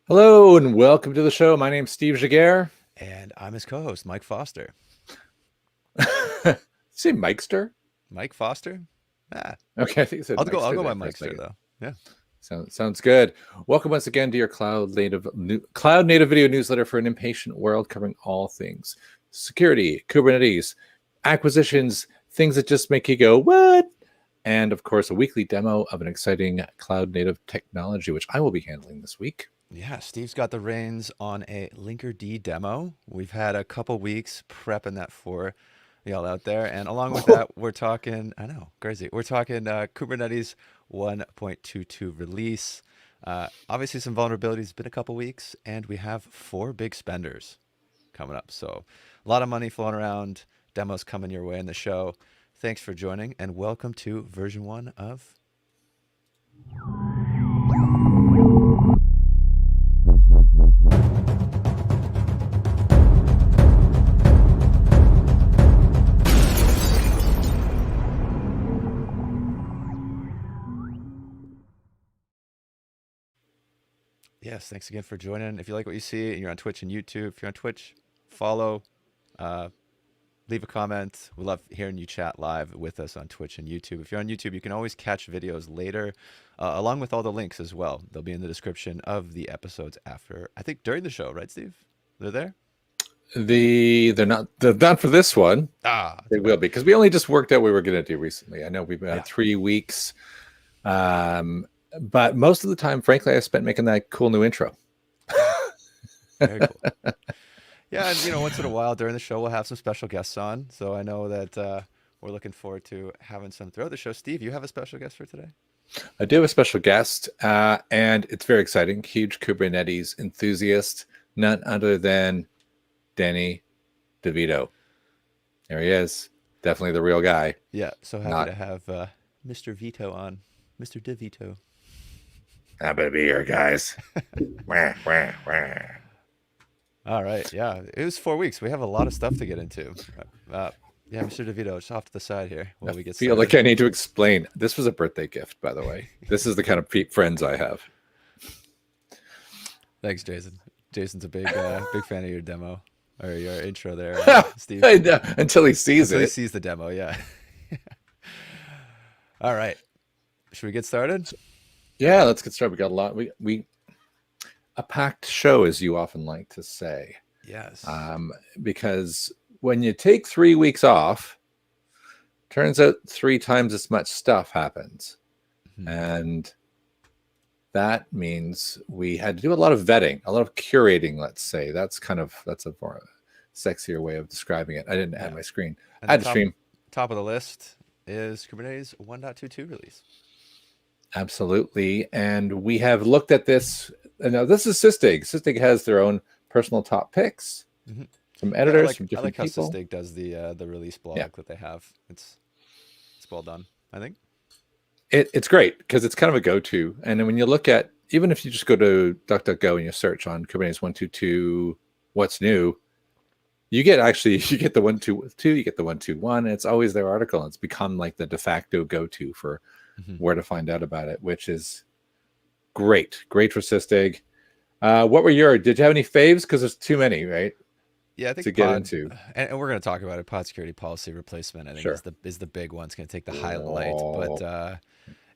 Hello and welcome to the show. My name's Steve Jaguar. And I'm his co-host, Mike Foster. Say Mikester? Mike Foster? Ah, Okay, I think you said I'll Mikester go there by for a Mikester second. though. Yeah. Sounds good. Welcome once again to your cloud native video newsletter for an impatient world, covering all things security, Kubernetes, acquisitions, things that just make you go, what? And of course, a weekly demo of an exciting cloud native technology, which I will be handling this week. Yeah, Steve's got the reins on a Linkerd demo. We've had a couple weeks prepping that for y'all out there. And along with that, we're talking, I know, crazy. We're talking Kubernetes 1.22 release. Obviously some vulnerabilities, it's been a couple weeks, and we have 4 big spenders coming up. So a lot of money flowing around, demos coming your way in the show. Thanks for joining, and welcome to version 1 of Yes, thanks again for joining. If you like what you see and you're on Twitch and YouTube, if you're on Twitch, follow, leave a comment. We love hearing you chat live with us on Twitch and YouTube. If you're on YouTube, you can always catch videos later, along with all the links as well. They'll be in the description of the episodes after, I think during the show, right, Steve? They're there? They're not for this one. They will be, because we only just worked out what we were going to do recently. I know we've been 3 weeks. But most of the time, frankly, I spent making that cool new intro. Very cool. Yeah, and once in a while during the show, we'll have some special guests on. So I know that we're looking forward to having some throughout the show. Steve, you have a special guest for today? I do have a special guest, and it's very exciting. Huge Kubernetes enthusiast, none other than Danny DeVito. There he is. Definitely the real guy. Yeah, so happy to have Mr. Vito on. Mr. DeVito. Happy to be here, guys. Wah, wah, wah. All right, yeah. It was 4 weeks. We have a lot of stuff to get into. Yeah, Mr. DeVito, just off to the side here while we get started. I feel like I need to explain. This was a birthday gift, by the way. This is the kind of friends I have. Thanks, Jason. Jason's a big fan of your demo or your intro there, Steve. I know, until he sees He sees the demo, yeah. All right. Should we get started? Yeah, let's get started. We got a lot. We a packed show, as you often like to say. Yes. Because when you take 3 weeks off, turns out 3 times as much stuff happens. Mm-hmm. And that means we had to do a lot of vetting, a lot of curating, let's say. That's a more sexier way of describing it. I didn't add my screen. I had to stream. Top of the list is Kubernetes 1.22 release. Absolutely. And we have looked at this. Now, this is Sysdig. Sysdig has their own personal top picks from editors, from different people. I like how Sysdig does the release blog that they have. It's well done, I think. It's great because it's kind of a go-to. And then when you look at, even if you just go to DuckDuckGo and you search on Kubernetes 1.22, what's new, you get the 1.22, you get the 1.21, and it's always their article. And it's become like the de facto go-to for where to find out about it, which is great for Sysdig. Did you have any faves? Because there's too many, right? Yeah, I think to get into, and we're going to talk about it. Pod security policy replacement, I think, is the big one. It's going to take the highlight. But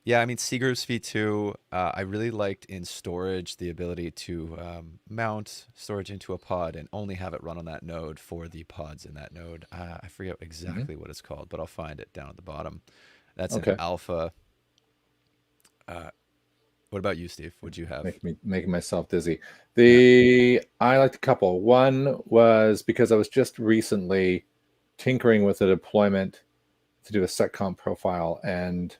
yeah, I mean, Seagroove's v2, I really liked in storage the ability to mount storage into a pod and only have it run on that node for the pods in that node. I forget exactly what it's called, but I'll find it down at the bottom. That's an alpha. What about you, Steve? What'd you have? Making myself dizzy. I liked a couple. One was because I was just recently tinkering with a deployment to do a seccomp profile and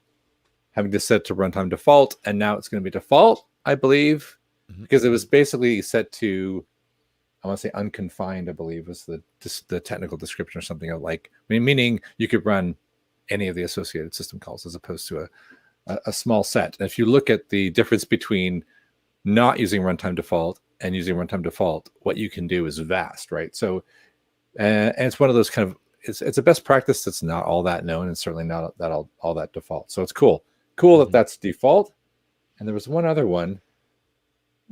having to set to runtime default, and now it's going to be default, I believe, because it was basically set to, I want to say unconfined, I believe was the technical description or something like, meaning you could run any of the associated system calls as opposed to a small set. And if you look at the difference between not using runtime default and using runtime default, what you can do is vast, right? So, and it's one of those kind of, it's a best practice that's not all that known and certainly not that all that default. So it's cool that that's default. And there was one other one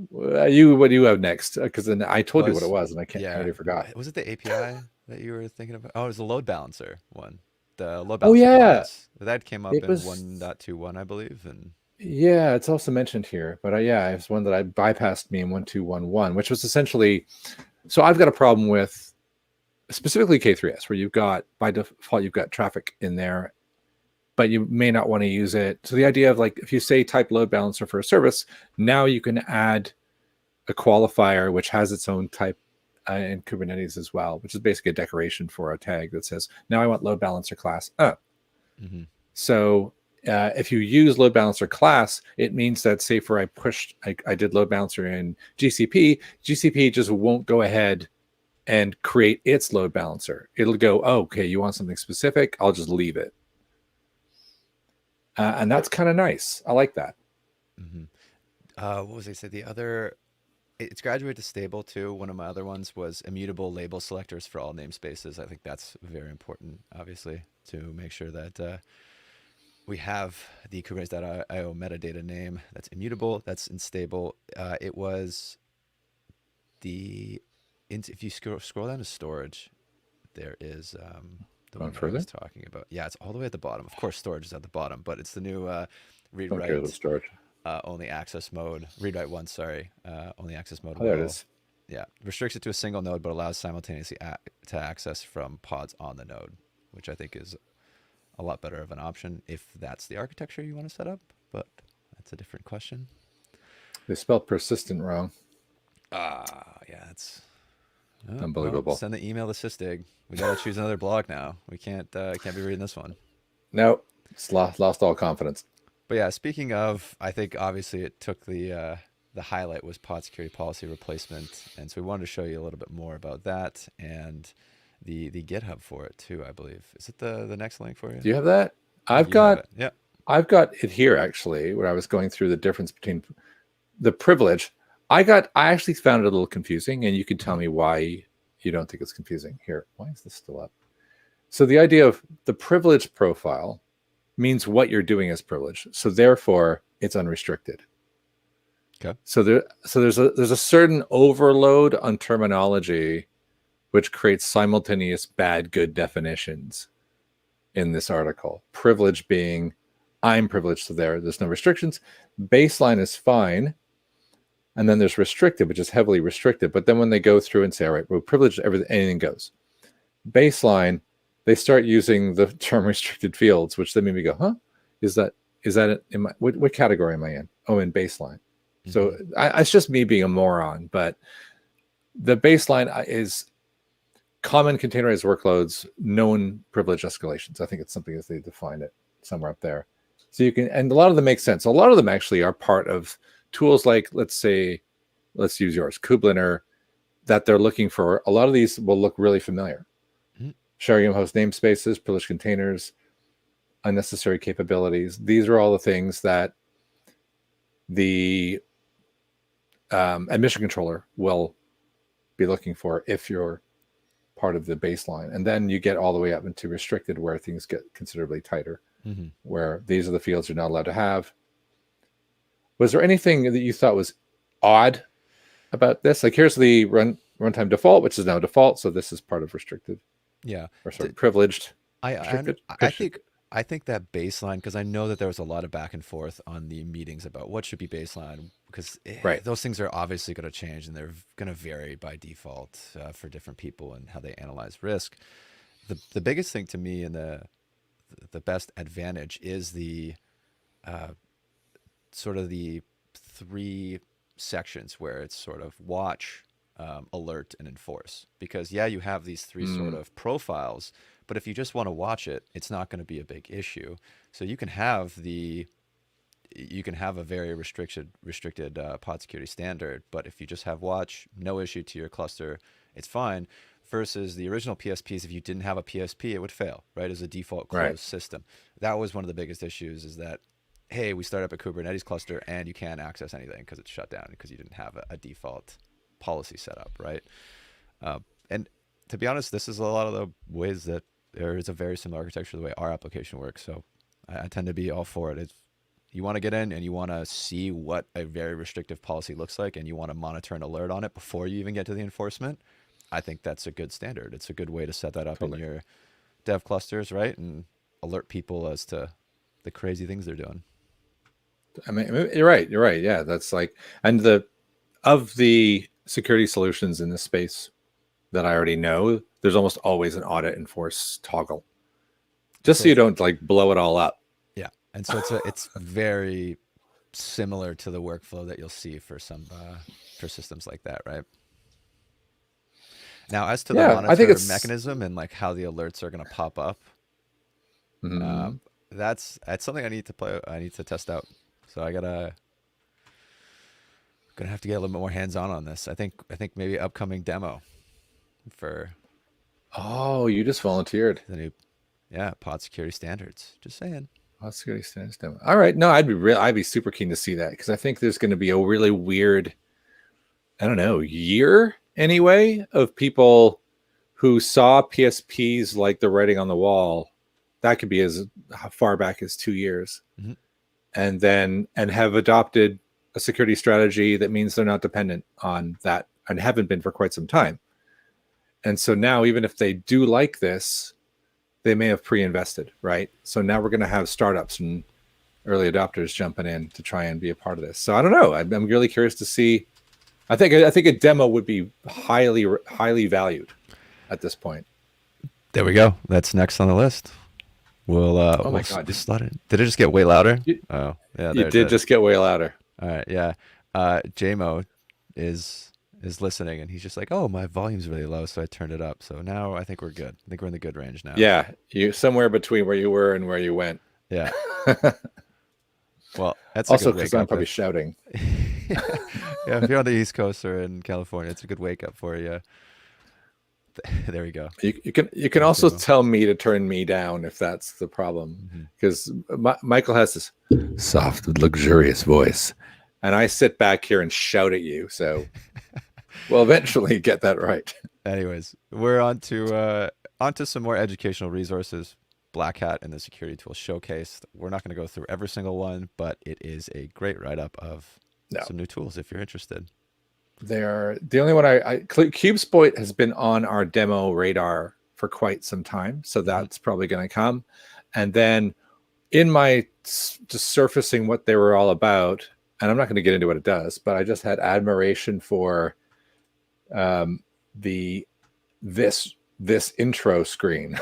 What do you have next? Because then I told you what it Was was, and I yeah, already forgot. was it the API that you were thinking about? Oh, it was the load balancer one, the load Oh balancer yeah, class that came up it in was. 1.21, I believe, and Yeah, it's also mentioned here, but yeah, it's one that I bypassed me in 1211, which was essentially. So I've got a problem with specifically K3s, where you've got by default you've got traffic in there, but you may not want to use it. So the idea of like if you say type load balancer for a service, now you can add a qualifier which has its own type in Kubernetes as well, which is basically a decoration for a tag that says now I want load balancer class. hmm So if you use load balancer class, it means that say for I did load balancer in GCP just won't go ahead and create its load balancer. It'll go, oh, okay, you want something specific? I'll just leave it. And that's kind of nice. I like that. hmm what was I say? The other, it's graduated to stable too. One of my other ones was immutable label selectors for all namespaces. I think that's very important, obviously, to make sure that we have the Kubernetes.io metadata name that's immutable, that's unstable. It was the, if you scroll down to storage, there is the Going one that I was further? talking about. Yeah, it's all the way at the bottom. Of course, storage is at the bottom, but it's the new read Don't care about write storage. only access mode. Read write one, sorry. Only access mode Oh, there it will, is. yeah, restricts it to a single node, but allows simultaneously to access from pods on the node, which I think is a lot better of an option if that's the architecture you want to set up. But that's a different question. They spelled persistent wrong. Yeah, it's well, Unbelievable. send the email to Sysdig. We gotta choose another blog now. We can't be reading this one. No, it's lost all confidence. But yeah, speaking of, I think obviously it took the highlight was pod security policy replacement, and so we wanted to show you a little bit more about that and the GitHub for it too. I believe is it the next link for you? Do you have that? I think I've you have got it. Yeah. I've got it here actually, where I was going through the difference between the privilege. I actually found it a little confusing, and you can tell Mhm. me why you don't think it's confusing. Here, why is this still up? So the idea of the privilege profile means what you're doing is privilege. So therefore, it's unrestricted. Okay. So there's a certain overload on terminology which creates simultaneous bad good definitions in this article. Privilege being I'm privileged, so there's no restrictions. Baseline is fine. And then there's restricted, which is heavily restricted. But then when they go through and say, all right, we're privileged, anything goes. Baseline, they start using the term restricted fields, which then made me go, huh? Is that in my what category am I in? Oh, in baseline. So Mm-hmm. it's just me being a moron, but the baseline is common containerized workloads, known privilege escalations. I think it's something as they define it somewhere up there. So you can, and a lot of them make sense. A lot of them actually are part of tools like, let's use yours, Kubliner, that they're looking for. A lot of these will look really familiar. Mm-hmm. Sharing host namespaces, privileged containers, unnecessary capabilities. These are all the things that the admission controller will be looking for if you're part of the baseline. And then you get all the way up into restricted, where things get considerably tighter, Mm-hmm. where these are the fields you're not allowed to have. Was there anything that you thought was odd about this? Like here's the runtime default, which is now default. So this is part of restricted, Yeah. or sorry, privileged, I restricted. I think I think that baseline, because I know that there was a lot of back and forth on the meetings about what should be baseline, because Right. those things are obviously going to change and they're going to vary by default for different people and how they analyze risk. The biggest thing to me and the best advantage is the uh, sort of the three sections where it's sort of watch, alert, and enforce. Because yeah, you have these three sort of profiles, but if you just want to watch it, it's not going to be a big issue. So you can have a very restricted pod security standard, but if you just have watch, no issue to your cluster, it's fine. Versus the original PSPs, if you didn't have a PSP, it would fail, right? As a default Right. closed system. That was one of the biggest issues, is that, hey, we start up a Kubernetes cluster and you can't access anything because it's shut down because you didn't have a default policy set up, right? And to be honest, this is a lot of the ways that there is a very similar architecture to the way our application works. So I tend to be all for it. You want to get in and you want to see what a very restrictive policy looks like, and you want to monitor and alert on it before you even get to the enforcement. I think that's a good standard. It's a good way to set that up Totally. in your dev clusters, right? And alert people as to the crazy things they're doing. I mean, you're right. You're right. Yeah, that's like, and of the security solutions in this space that I already know, there's almost always an audit enforce toggle, just so you don't like blow it all up. Yeah, and so it's very similar to the workflow that you'll see for some for systems like that, right? Now, as to the I think monitor it's mechanism and like how the alerts are going to pop up, mhm. that's something I need to play. I need to test out. So gonna have to get a little bit more hands on this. I think maybe upcoming demo for Oh, you just volunteered. the new pod security standards. Just saying. Pod security standards demo. All right, no, I'd be super keen to see that, because I think there's going to be a really weird, I don't know, year anyway of people who saw PSPs like the writing on the wall. That could be as far back as 2 years, Mhm. and have adopted a security strategy that means they're not dependent on that, and haven't been for quite some time. And so now, even if they do like this, they may have pre-invested, right? So now we're going to have startups and early adopters jumping in to try and be a part of this. So I don't know. I'm really curious to see. I think a demo would be highly valued at this point. There we go. That's next on the list. We'll Oh my God! slot it. Did it just get way louder? You, Oh yeah, you did just get way louder. All right, yeah. JMO is listening, and he's just like, "Oh, my volume's really low," so I turned it up. So now I think we're good. I think we're in the good range now. Yeah, you somewhere between where you were and where you went. Yeah. Well, that's also because I'm probably shouting. Yeah, if you're on the East Coast or in California, it's a good wake up for you. There we go. You can also tell me to turn me down if that's the problem, because Michael has this soft, luxurious voice, and I sit back here and shout at you. So we'll eventually get that right. Anyways, we're on to some more educational resources. Black Hat and the Security Tool Showcase. We're not going to go through every single one, but it is a great write-up of some new tools if you're interested. They're the only one Cubesploit has been on our demo radar for quite some time, so that's probably going to come. And then in my just surfacing what they were all about, and I'm not going to get into what it does, but I just had admiration for this intro screen.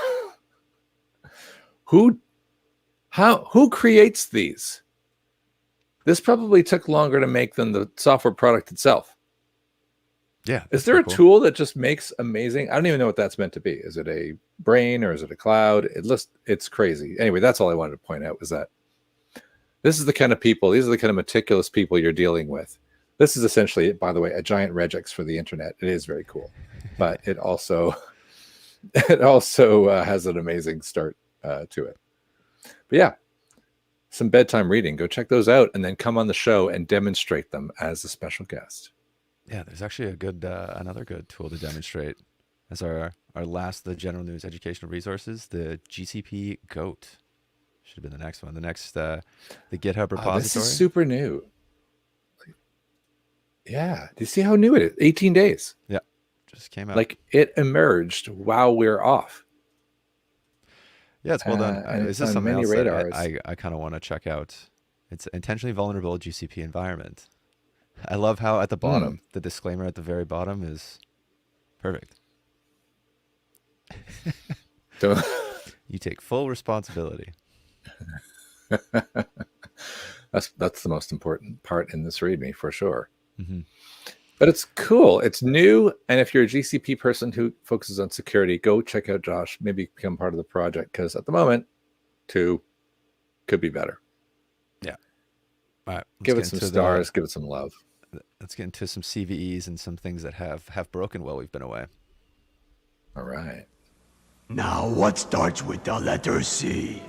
Who creates these? This probably took longer to make than the software product itself. Yeah. Is there a tool that just makes amazing? I don't even know what that's meant to be. Is it a brain or is it a cloud? It's crazy. Anyway, that's all I wanted to point out, was that this is the kind of people, these are the kind of meticulous people you're dealing with. This is essentially, by the way, a giant regex for the internet. It is very cool, but it also has an amazing start to it. But yeah, some bedtime reading. Go check those out, and then come on the show and demonstrate them as a special guest. Yeah, there's actually a good another good tool to demonstrate as our last, the general news educational resources, the GCP Goat. Should have been the next one. The next, the GitHub Repository. This is super new. Yeah. Do you see how new it is? 18 days. Yeah. Just came out. Like, it emerged while we're off. Yeah, it's well done. Is this something else radars that I kind of want to check out? It's intentionally vulnerable GCP environment. I love how at the bottom, the disclaimer at the very bottom is perfect. You take full responsibility. That's the most important part in this README for sure. But it's cool. It's new. And if you're a GCP person who focuses on security, go check out Josh. Maybe become part of the project, because at the moment, 2 could be better. Yeah. All right. Give it some stars. Give it some love. Let's get into some CVEs and some things that have broken while we've been away. All right. Now, what starts with the letter C?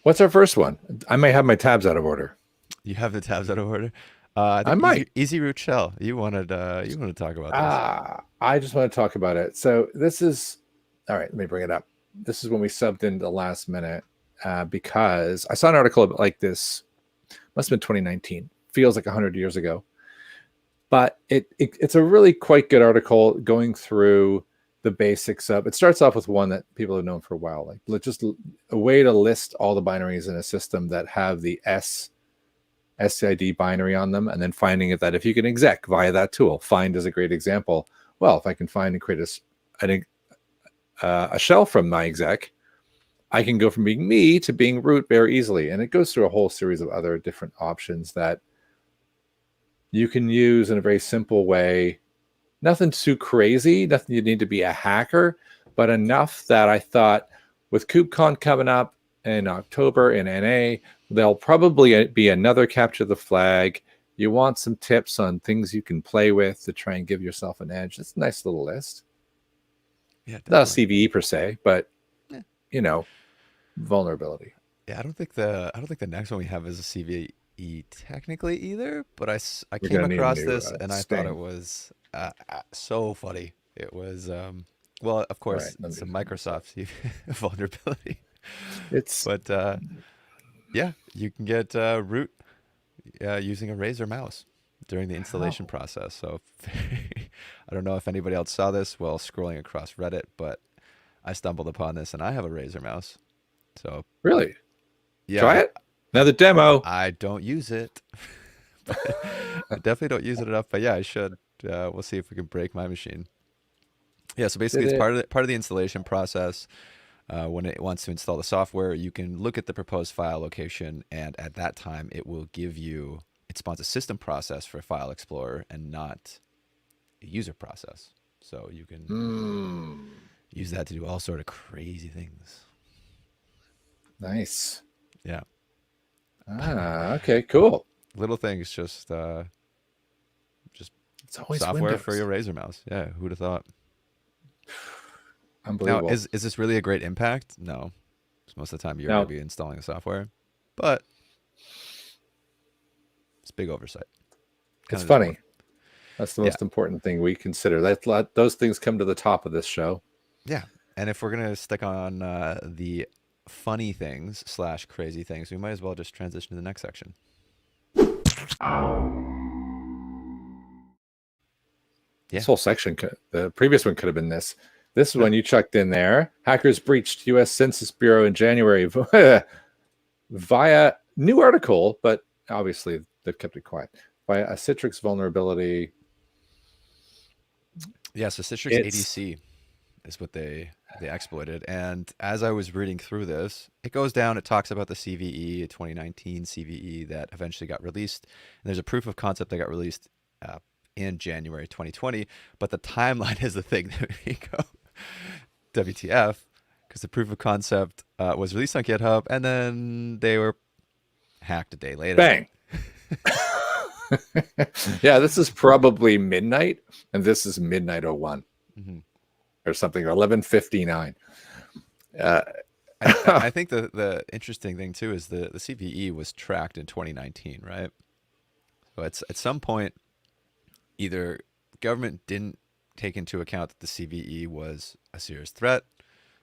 What's our first one? I may have my tabs out of order. You have the tabs out of order. I I think might. easy root shell. You wanted to talk about this. I just want to talk about it. So this is all right. Let me bring it up. This is when we subbed in the last minute because I saw an article like this. Must have been 2019. Feels like 100 years ago, but it's a really quite good article going through the basics of. It starts off with one that people have known for a while, like just a way to list all the binaries in a system that have the SCID binary on them, and then finding it that if you can exec via that tool, find is a great example. Well, if I can find and create a shell from my exec, I can go from being me to being root very easily. And it goes through a whole series of other different options that you can use in a very simple way. Nothing too crazy, nothing you need to be a hacker, but enough that I thought with KubeCon coming up in October in NA, there'll probably be another capture the flag. You want some tips on things you can play with to try and give yourself an edge. It's a nice little list. Yeah, Not a definitely. CVE per se, but Yeah. vulnerability. Yeah, I don't think the next one we have is a CVE technically either, but I We're came gonna need a across new this and I thought it Sting. was so funny. It was well, of All course, right, let it's a me. Microsoft vulnerability, It's but yeah, you can get root using a Razer mouse during the installation how process. So I don't know if anybody else saw this while scrolling across Reddit, but I stumbled upon this and I have a Razer mouse. So really yeah, try it. I, Another demo. I don't use it. But I definitely don't use it enough. But yeah, I should. We'll see if we can break my machine. Yeah, so basically, Did it's it? part of the installation process. When it wants to install the software, you can look at the proposed file location, and at that time, it will give you. It spawns a system process for File Explorer and not a user process. So you can use that to do all sort of crazy things. Nice. Yeah, Okay, cool. little things, just It's always software for Windows. your Razer mouse. Yeah, who'd have thought? Now, Unbelievable. is this really a great impact? No, 'cause most of the time you're going to Now, be installing the software, but it's big oversight. it's Kind of just more. funny. That's the Yeah, most important thing we consider. Those things come to the top of this show. yeah. And if we're gonna stick on the funny things slash crazy things, we might as well just transition to the next section. This Yeah, whole section, the previous one could have been this. This is no, when you chucked in there. Hackers breached U.S. Census Bureau in January via new article, but obviously they've kept it quiet. Via a Citrix vulnerability. yeah. So Citrix It's ADC is what they exploited, and as I was reading through this, it goes down. It talks about the CVE 2019 CVE that eventually got released, and there's a proof of concept that got released in January 2020. But the timeline is the thing that we go WTF, because the proof of concept was released on GitHub, and then they were hacked a day later. bang. Yeah, this is probably midnight, and this is midnight 01 Mhm. or something, or 11:59. I think the interesting thing too is the CVE was tracked in 2019, right? So it's at some point either government didn't take into account that the CVE was a serious threat,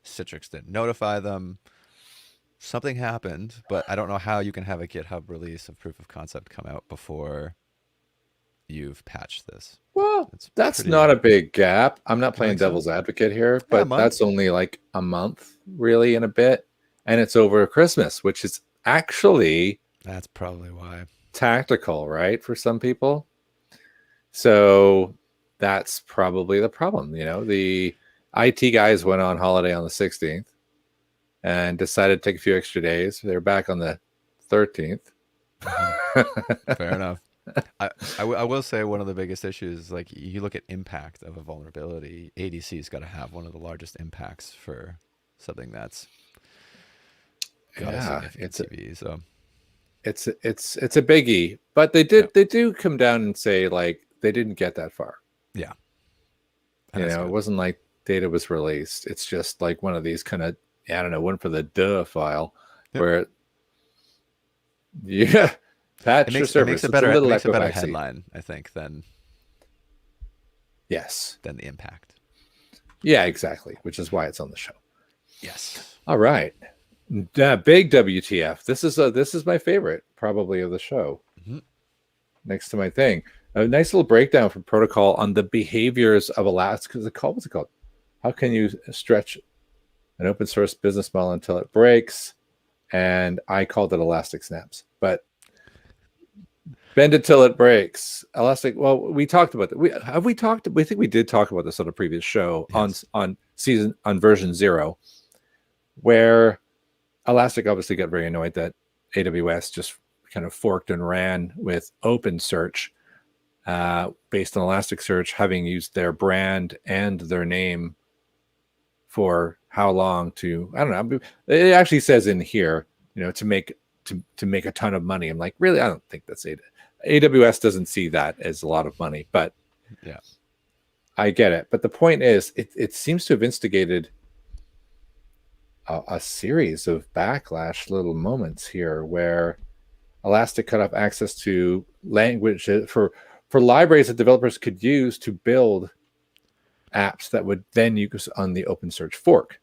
Citrix didn't notify them, something happened, but I don't know how you can have a GitHub release of proof of concept come out before you've patched this. Well, It's that's pretty. not a big gap. I'm not You playing think so? devil's advocate here, Yeah, a but month. that's only like a month, really, in a bit. And it's over Christmas, which is actually That's probably why. tactical, right? For some people. So that's probably the problem. The IT guys went on holiday on the 16th and decided to take a few extra days. They're back on the 13th. Fair enough. I will say one of the biggest issues is like you look at impact of a vulnerability, ADC's got to have one of the largest impacts for something that's got a Yeah, significant CVE. So it's a biggie, but they yeah, do come down and say like they didn't get that far. yeah, and that's It good. wasn't like data was released. It's just like one of these kind of, I don't know, one for the duh file Yep. where yeah, Patch your It servers. makes a It's better little Equifax-y. headline, I think, Yes. than the impact. Yeah, exactly. Which is why it's on the show. Yes. All right. Big WTF. This is my favorite probably of the show. Mhm. Next to my thing, a nice little breakdown from protocol on the behaviors of Elastic. What's it called? How can you stretch an open source business model until it breaks? And I called it Elastic Snaps, but bend it till it breaks. Elastic. Well, we talked about that. We think we did talk about this on a previous show. Yes. on version 0, where Elastic obviously got very annoyed that AWS just kind of forked and ran with OpenSearch based on Elasticsearch, having used their brand and their name for how long to, I don't know. It actually says in here, to make a ton of money. I'm like, really? I don't think that's it. AWS doesn't see that as a lot of money, but Yeah. I get it. But the point is, it seems to have instigated a series of backlash little moments here where Elastic cut off access to language for libraries that developers could use to build apps that would then use on the OpenSearch fork,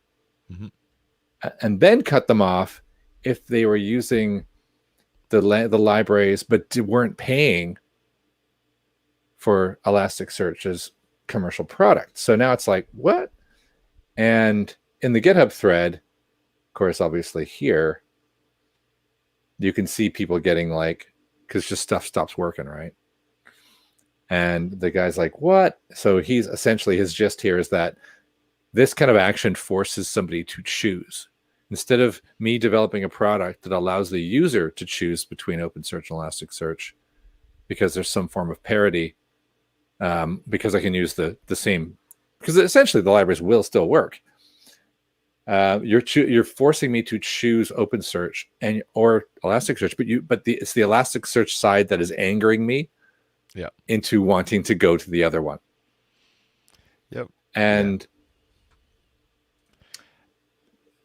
and then cut them off if they were using the libraries but weren't paying for Elasticsearch's commercial product. So now it's like, what? And in the GitHub thread, of course, obviously here, you can see people getting like, because just stuff stops working, right? And the guy's like, what? So he's essentially, his gist here is that this kind of action forces somebody to choose. Instead of me developing a product that allows the user to choose between OpenSearch and Elasticsearch, because there's some form of parity, because I can use the same, because essentially the libraries will still work. You're forcing me to choose OpenSearch or Elasticsearch, but it's the Elasticsearch side that is angering me into wanting to go to the other one. Yep. And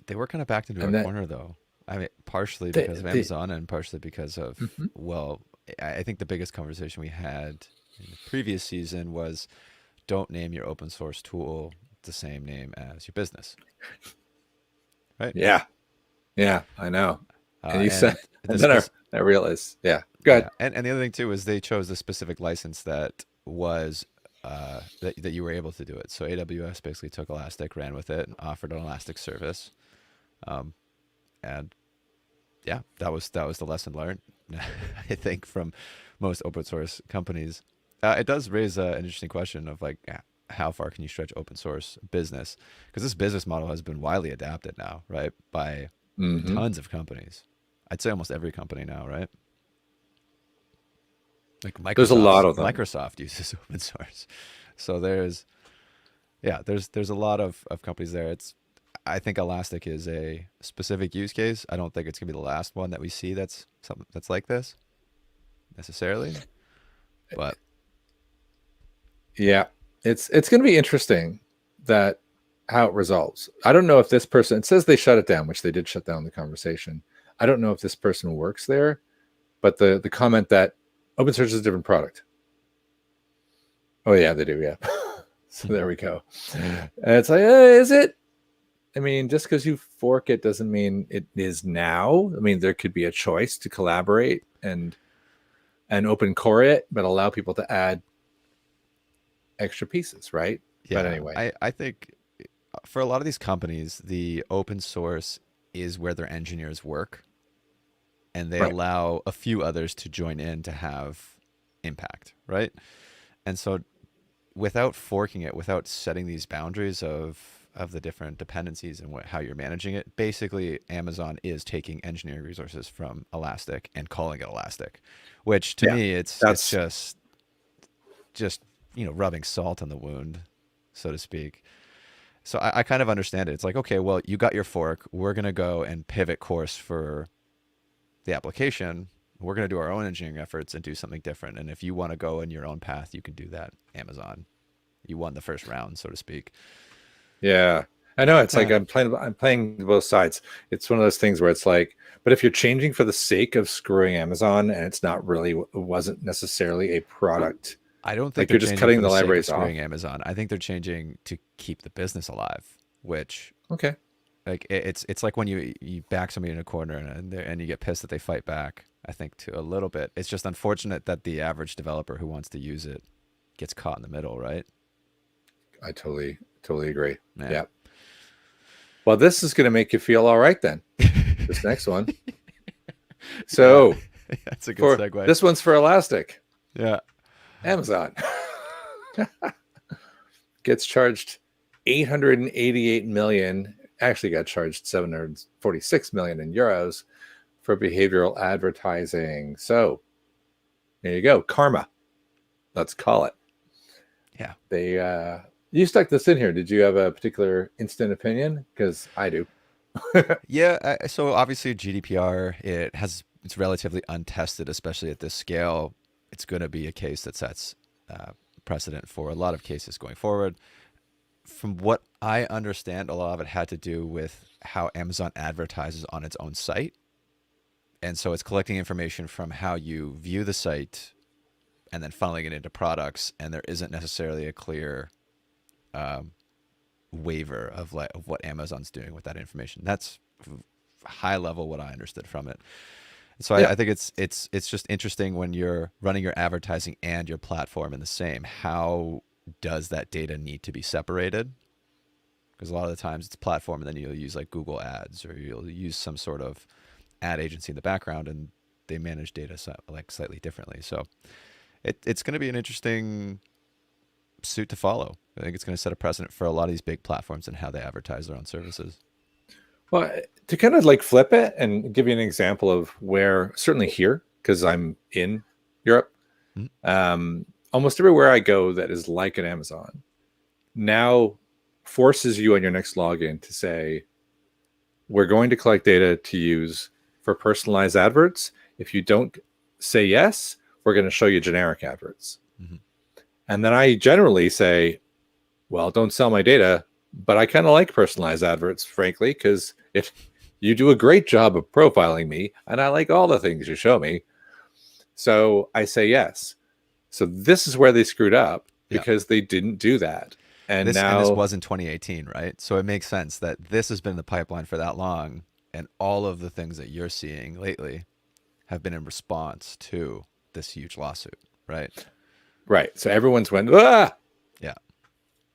they were kind of backed into a corner, though. I mean, partially because of Amazon and partially because of, well, I think the biggest conversation we had in the previous season was don't name your open source tool the same name as your business. Right? Yeah, I know. And you said, and then I realized, go ahead. And the other thing too is they chose the specific license that was that you were able to do it. So AWS basically took Elastic, ran with it, and offered an Elastic service. And yeah, that was the lesson learned, I think, from most open source companies. It does raise an interesting question of like, how far can you stretch open source business? Because this business model has been widely adapted now, right, by tons of companies. I'd say almost every company now, right? Like there's a lot of them. Microsoft uses open source, so there's a lot of companies there. I think Elastic is a specific use case. I don't think it's gonna be the last one that we see that's like this necessarily, but yeah, it's going to be interesting that how it resolves. I don't know if this person, it says they shut it down, which they did shut down the conversation. I don't know if this person works there, but the comment that OpenSearch is a different product. Oh yeah, they do. Yeah. So there we go. And it's like, is it? I mean, just because you fork it doesn't mean it is now. I mean, there could be a choice to collaborate and open core it, but allow people to add extra pieces, right? Yeah, but anyway, I think for a lot of these companies, the open source is where their engineers work, and they allow a few others to join in to have impact, right? And so without forking it, without setting these boundaries of the different dependencies and how you're managing it, basically Amazon is taking engineering resources from Elastic and calling it Elastic, which to me it's just rubbing salt on the wound, so to speak. So I kind of understand it. It's like, okay, well, you got your fork. We're going to go and pivot course for the application. We're going to do our own engineering efforts and do something different. And if you want to go in your own path, you can do that. Amazon, you won the first round, so to speak. Yeah. I know it's like Yeah. I'm playing both sides. It's one of those things where it's like, but if you're changing for the sake of screwing Amazon and it's not really, it wasn't necessarily a product, I don't think like they're you're just changing cutting for the the sake of libraries off. screwing Amazon. I think they're changing to keep the business alive, which Okay. like it's like when you back somebody in a corner and you get pissed that they fight back. I think to a little bit. It's just unfortunate that the average developer who wants to use it gets caught in the middle, right? I totally agree. Yeah. Yeah. Well, this is going to make you feel all right then. This next one. So Yeah. That's a good segue. This one's for Elastic. Yeah. Amazon gets charged 888 million. Actually, got charged 746 million in euros for behavioral advertising. So there you go, karma. Let's call it. Yeah. They you stuck this in here. Did you have a particular instant opinion? Because I do. Yeah. So obviously GDPR, it's relatively untested, especially at this scale. It's going to be a case that sets precedent for a lot of cases going forward. From what I understand, a lot of it had to do with how Amazon advertises on its own site. And so it's collecting information from how you view the site and then funneling it into products. And there isn't necessarily a clear waiver of what Amazon's doing with that information. That's high level what I understood from it. So Yeah. I think it's just interesting when you're running your advertising and your platform in the same. How does that data need to be separated? Because a lot of the times it's platform, and then you'll use like Google Ads, or you'll use some sort of ad agency in the background, and they manage data like slightly differently. So it's going to be an interesting suit to follow. I think it's going to set a precedent for a lot of these big platforms and how they advertise their own services. Well, to kind of like flip it and give you an example of where, certainly here, because I'm in Europe, almost everywhere I go that is like an Amazon now forces you on your next login to say, we're going to collect data to use for personalized adverts. If you don't say yes, we're going to show you generic adverts. And then I generally say, well, don't sell my data, but I kind of like personalized adverts, frankly, because you do a great job of profiling me, and I like all the things you show me. So I say yes. So this is where they screwed up, because they didn't do that. And this now was in 2018, right? So it makes sense that this has been in the pipeline for that long, and all of the things that you're seeing lately have been in response to this huge lawsuit, right? Right. So everyone's went, ah! Yeah.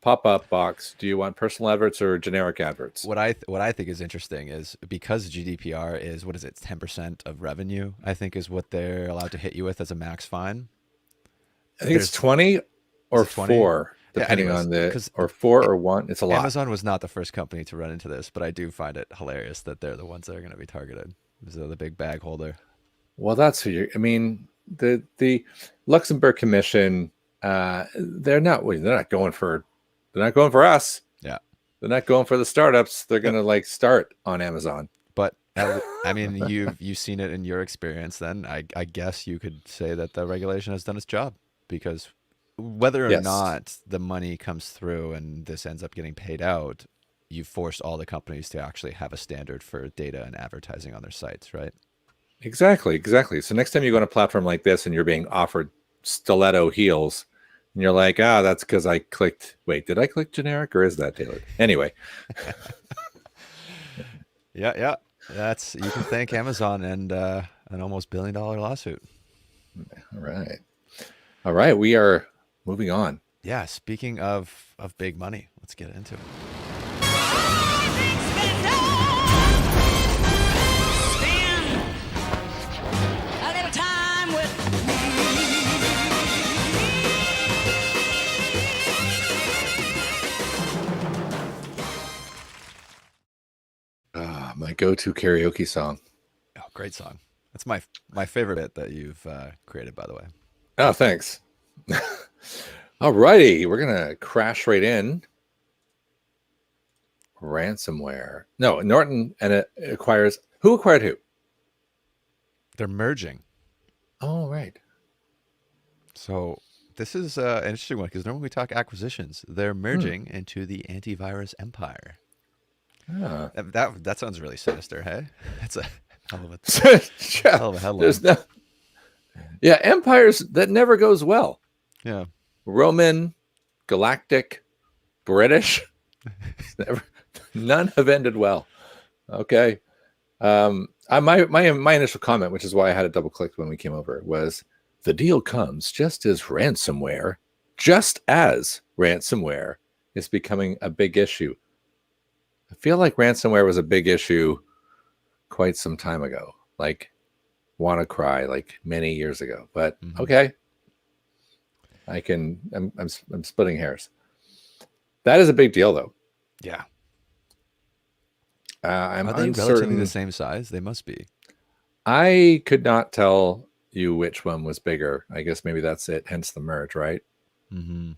Pop-up box. Do you want personal adverts or generic adverts? What I think is interesting is because GDPR is, what is it, 10% of revenue, I think is what they're allowed to hit you with as a max fine. I think it's 20 or 20? 4, depending on or 4 or 1. It's a lot. Amazon was not the first company to run into this, but I do find it hilarious that they're the ones that are going to be targeted. They're the big bag holder. Well, that's who you're, I mean, the Luxembourg Commission, they're not going for us. Yeah. They're not going for the startups. They're going to like start on Amazon. But I mean, you've seen it in your experience. Then I guess you could say that the regulation has done its job, because whether or not the money comes through and this ends up getting paid out, you've forced all the companies to actually have a standard for data and advertising on their sites, right? Exactly. So next time you go on a platform like this and you're being offered stiletto heels, and you're like, that's because I clicked. Wait, did I click generic, or is that tailored? Anyway. Yeah. You can thank Amazon and an almost $1 billion lawsuit. All right. We are moving on. Yeah. Speaking of big money, let's get into it. My go-to karaoke song. Oh, great song. That's my favorite bit that you've created, by the way. Oh, thanks. All righty. We're going to crash right in. Ransomware. No, Norton, and it acquires. Who acquired who? They're merging. Oh, right. So this is an interesting one, because normally we talk acquisitions. They're merging into the antivirus empire. Ah. That sounds really sinister. Hey, that's a hell of a Yeah, hell of a headline. there's no, yeah, empires that never goes well. Yeah. Roman, Galactic, British, none have ended well. Okay. My initial comment, which is why I had it double clicked when we came over, was the deal comes just as ransomware is becoming a big issue. I feel like ransomware was a big issue quite some time ago, like WannaCry, like many years ago. But okay, I'm splitting hairs. That is a big deal, though. Yeah. I'm Are they uncertain. relatively the same size? They must be. I could not tell you which one was bigger. I guess maybe that's it. Hence the merge, right? Mm-hmm.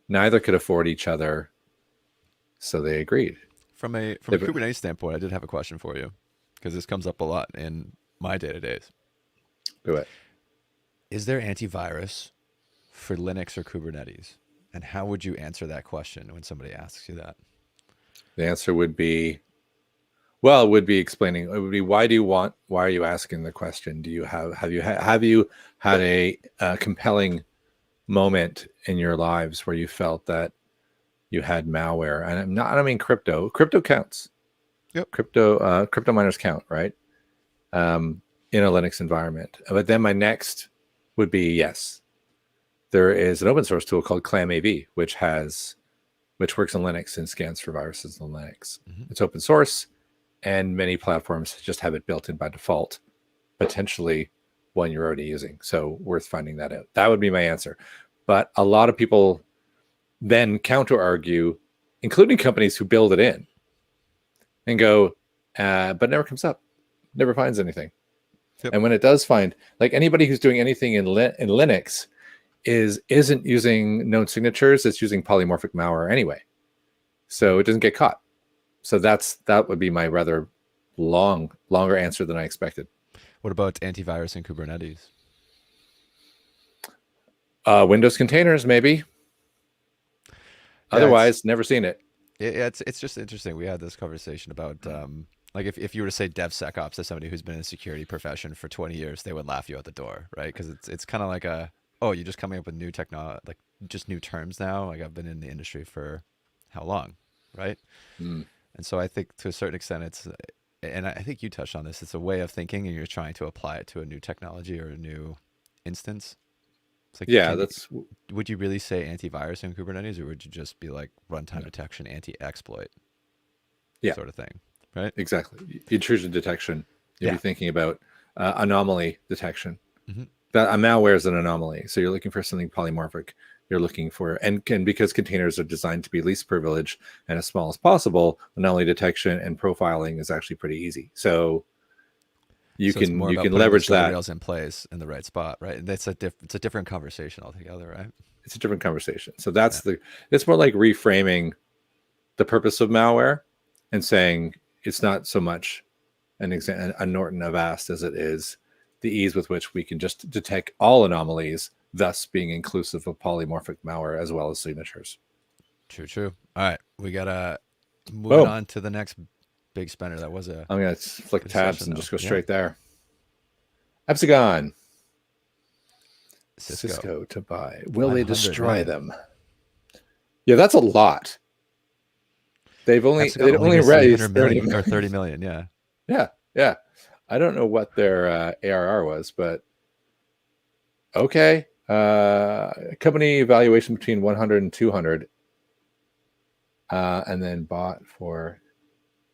Neither could afford each other, so they agreed. From a Kubernetes standpoint, I did have a question for you, because this comes up a lot in my day-to-days. Do it. Is there antivirus for Linux or Kubernetes? And how would you answer that question when somebody asks you that? The answer would be, well, it would be explaining. It would be, why are you asking the question? Do you have you had a compelling moment in your lives where you felt that you had malware? And I don't mean crypto. Crypto counts. Yep. Crypto miners count, right? In a Linux environment. But then my next would be, yes, there is an open source tool called ClamAV, which works on Linux and scans for viruses on Linux. Mm-hmm. It's open source, and many platforms just have it built in by default, potentially one you're already using. So worth finding that out. That would be my answer. But a lot of people then counter argue, including companies who build it in, and go, but it never comes up, never finds anything. Yep. And when it does find, like anybody who's doing anything in Linux isn't using known signatures, it's using polymorphic malware anyway. So it doesn't get caught. So that would be my rather longer answer than I expected. What about antivirus in Kubernetes? Windows containers, maybe. Yeah, otherwise, never seen it. It's just interesting. We had this conversation about like if you were to say DevSecOps to somebody who's been in the security profession for 20 years, they would laugh you out the door, right? Because it's kind of like you're just coming up with new technology, like just new terms now. Like I've been in the industry for how long, right? And so I think to a certain extent and I think you touched on this, it's a way of thinking and you're trying to apply it to a new technology or a new instance. It's like, yeah, would you really say antivirus in Kubernetes, or would you just be like runtime detection, anti-exploit sort of thing, right? Exactly. Intrusion detection. You'd be thinking about anomaly detection. Mm-hmm. That a malware is an anomaly. So you're looking for something polymorphic. You're looking for, and because containers are designed to be least privileged and as small as possible, anomaly detection and profiling is actually pretty easy. So you can leverage that. Rails in place in the right spot, right? And it's a different conversation altogether, right? It's a different conversation. So it's more like reframing the purpose of malware and saying it's not so much a Norton Avast as it is the ease with which we can just detect all anomalies, thus being inclusive of polymorphic malware as well as signatures. True. All right, we gotta move on to the next big spender. That was I'm gonna flick tabs and just go straight there. Hexagon. Cisco to buy. Will they destroy them? Yeah, that's a lot. They only raised 30 million. Yeah. I don't know what their ARR was, but okay. Company valuation between 100 and 200, and then bought for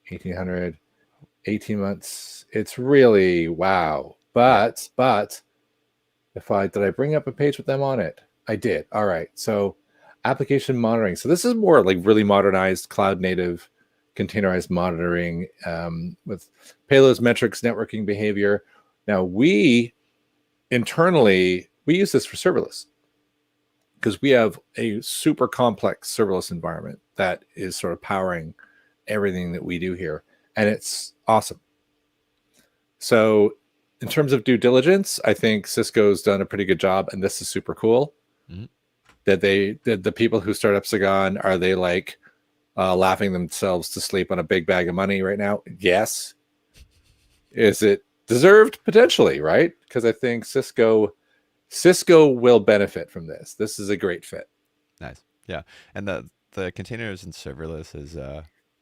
1,800, 18 months. It's really wow. But did I bring up a page with them on it? I did. All right. So application monitoring. So this is more like really modernized cloud native containerized monitoring with payloads, metrics, networking behavior. Now we internally, we use this for serverless because we have a super complex serverless environment that is sort of powering everything that we do here. And it's awesome. So in terms of due diligence, I think Cisco's done a pretty good job, and this is super cool. Mm-hmm. That the people who start Hexagon, are they like laughing themselves to sleep on a big bag of money right now? Yes. Is it deserved? Potentially, right? Because I think Cisco will benefit from this. This is a great fit. Nice. Yeah. And the containers and serverless is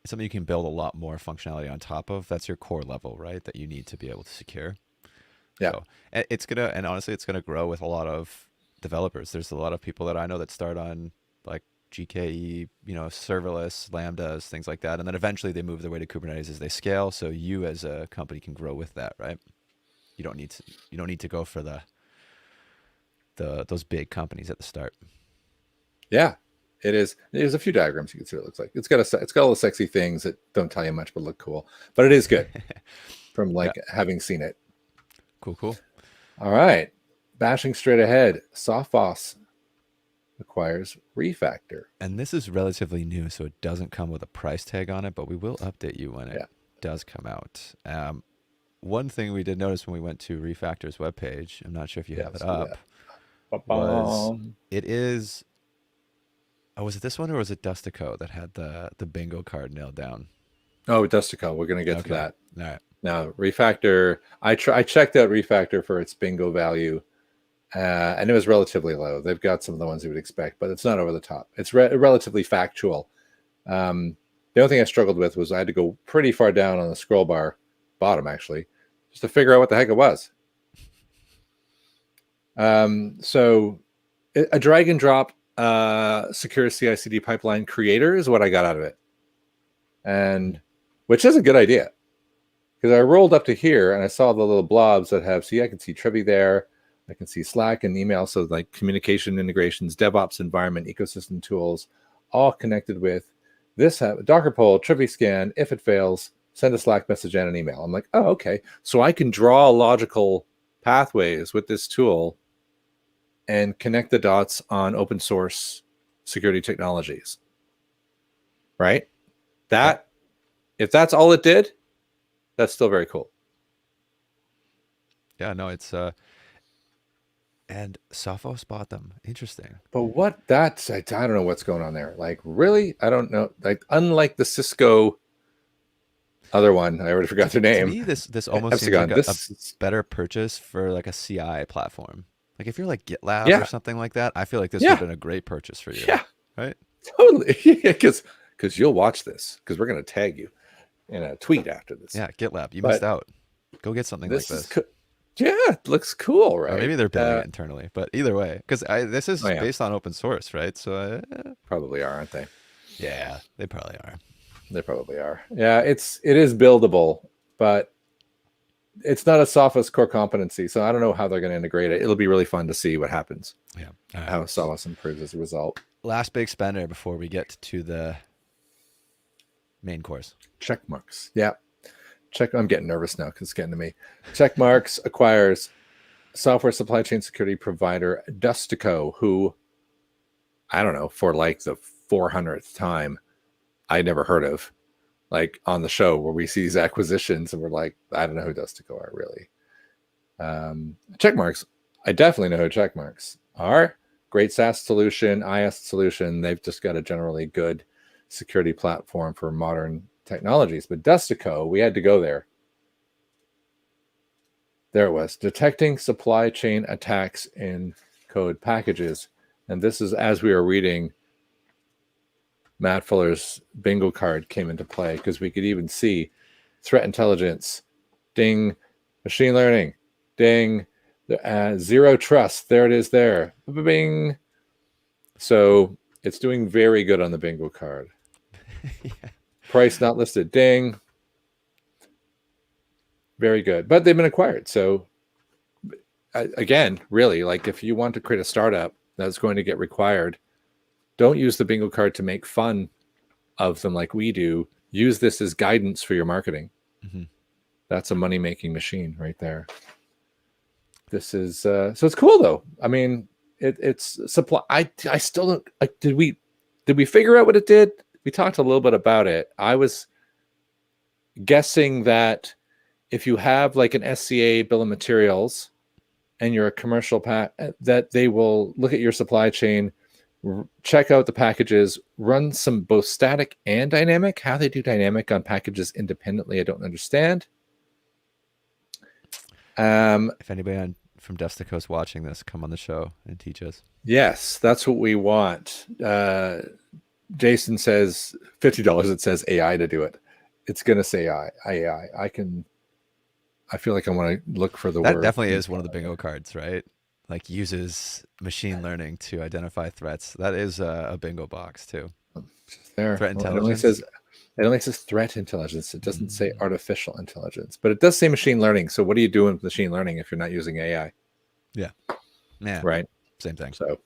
something you can build a lot more functionality on top of. That's your core level, right? That you need to be able to secure. Yeah. So and honestly, it's gonna grow with a lot of developers. There's a lot of people that I know that start on like GKE, serverless, Lambdas, things like that. And then eventually they move their way to Kubernetes as they scale. So you as a company can grow with that, right? You don't need to go for those big companies at the start. Yeah, it is. There's a few diagrams you can see what it looks like. It's got all the sexy things that don't tell you much but look cool. But it is good from having seen it. Cool. All right. Bashing straight ahead. Sophos requires refactor. And this is relatively new, so it doesn't come with a price tag on it, but we will update you when it does come out. One thing we did notice when we went to Refactor's webpage, I'm not sure if you have it up, was it is... Oh, was it this one or was it Dustico that had the bingo card nailed down? Oh, Dustico. We're going to get to that. All right. Now, Refactor, I checked out Refactor for its bingo value, and it was relatively low. They've got some of the ones you would expect, but it's not over the top. It's relatively factual. The only thing I struggled with was I had to go pretty far down on the scroll bar, bottom actually, just to figure out what the heck it was. So a drag and drop secure CI/CD pipeline creator is what I got out of it, and which is a good idea. Because I rolled up to here and I saw the little blobs that have, I can see Trevi there. I can see Slack and email. So like communication integrations, DevOps environment, ecosystem tools, all connected with this Docker pull, Trevi scan. If it fails, send a Slack message and an email. I'm like, oh, okay. So I can draw logical pathways with this tool and connect the dots on open source security technologies. Right? If that's all it did, that's still very cool. Yeah, no, it's and Sophos bought them. Interesting. But I don't know what's going on there. Like, really? I don't know. Like, unlike the Cisco other one, I already forgot their name. To me, this almost seems like a better purchase for like a CI platform. Like if you're like GitLab or something like that, I feel like this would have been a great purchase for you. Yeah. Right? Totally. Because you'll watch this, because we're going to tag you in a tweet after this. Yeah, GitLab. You missed out. Go get something like this. It looks cool, right? Or maybe they're building it internally, but either way, because this is based on open source, right? So probably are, aren't they? Yeah, they probably are. They probably are. Yeah, it is buildable, but it's not a Sophos core competency, so I don't know how they're going to integrate it. It'll be really fun to see what happens. Yeah, how Sophos improves as a result. Last big spender before we get to the main course. Checkmarks. Yeah. I'm getting nervous now because it's getting to me. Checkmarks acquires software supply chain security provider Dustico, who, I don't know, for like the 400th time, I never heard of, like on the show where we see these acquisitions and we're like, I don't know who Dustico are really. Checkmarks, I definitely know who Checkmarks are. Great SaaS solution, IaaS solution. They've just got a generally good security platform for modern technologies. But Dustico, we had to go there. There it was. Detecting supply chain attacks in code packages. And this is as we were reading, Matt Fuller's bingo card came into play, because we could even see threat intelligence, ding, machine learning, ding, zero trust. There it is there. Bing. So it's doing very good on the bingo card. Yeah. Price not listed. Ding. Very good. But they've been acquired. So again, really, like if you want to create a startup that's going to get required, don't use the bingo card to make fun of them like we do. Use this as guidance for your marketing. Mm-hmm. That's a money-making machine right there. This is so it's cool though. I mean, it's supply. I still don't. Did we figure out what it did? We talked a little bit about it. I was guessing that if you have like an SCA bill of materials and you're a commercial that they will look at your supply chain, check out the packages, run some both static and dynamic. How they do dynamic on packages independently, I don't understand. If anybody from Devs to Coast watching this, come on the show and teach us. Yes, that's what we want. Jason says $50. It says AI to do it. It's going to say AI. I feel like I want to look for the word. That definitely is one of the bingo cards, right? Like uses machine learning to identify threats. That is a bingo box too. There. Threat Well, intelligence. it only says threat intelligence. It doesn't say artificial intelligence, but it does say machine learning. So what are you doing with machine learning if you're not using AI? Yeah. Right. Same thing. So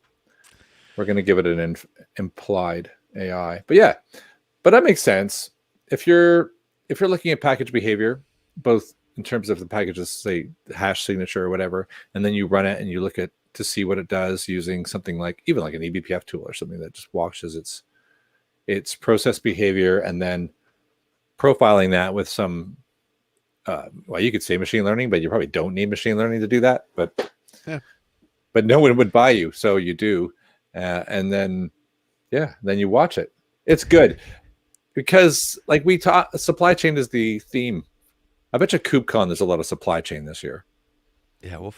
we're going to give it an implied AI, but that makes sense. If you're looking at package behavior, both in terms of the packages, say hash signature or whatever, and then you run it and you look at to see what it does using something like even like an eBPF tool or something that just watches its process behavior and then profiling that with some well, you could say machine learning, but you probably don't need machine learning to do that. But no one would buy you, so you do, and then you watch it. It's good because like we taught, supply chain is the theme. I bet you KubeCon there's a lot of supply chain this year. Yeah, well,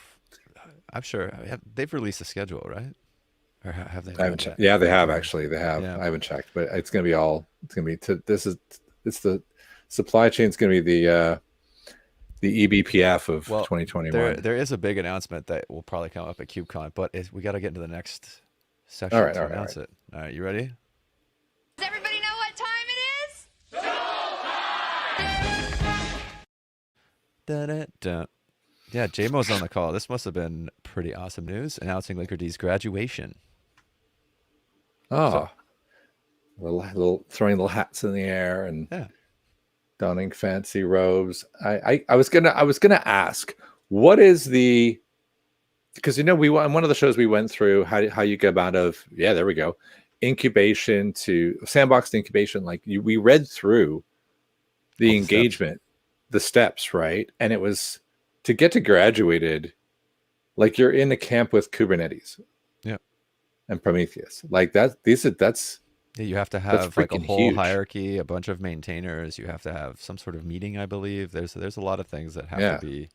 I'm sure they've released a schedule, right? Or have they? I haven't checked. Yeah, they have actually. They have. Yeah. I haven't checked, but it's going to be all. It's going to be. It's the supply chain is going to be the eBPF of 2021. There is a big announcement that will probably come up at KubeCon, but we got to get into the next section to announce it. All right, you ready? Does everybody know what time it is? Da-da-da. Yeah, JMO's on the call. This must have been pretty awesome news, announcing Linkerd's graduation. Oh, little throwing little hats in the air and donning fancy robes. I was gonna ask, what is the, because we on one of the shows we went through how you get out of there we go, incubation to sandboxed incubation. Like we read through the engagement, the steps, right? And it was to get to graduated, like you're in a camp with Kubernetes, and Prometheus, like that. That's you have to have like a whole hierarchy, a bunch of maintainers. You have to have some sort of meeting, I believe. There's a lot of things that have to be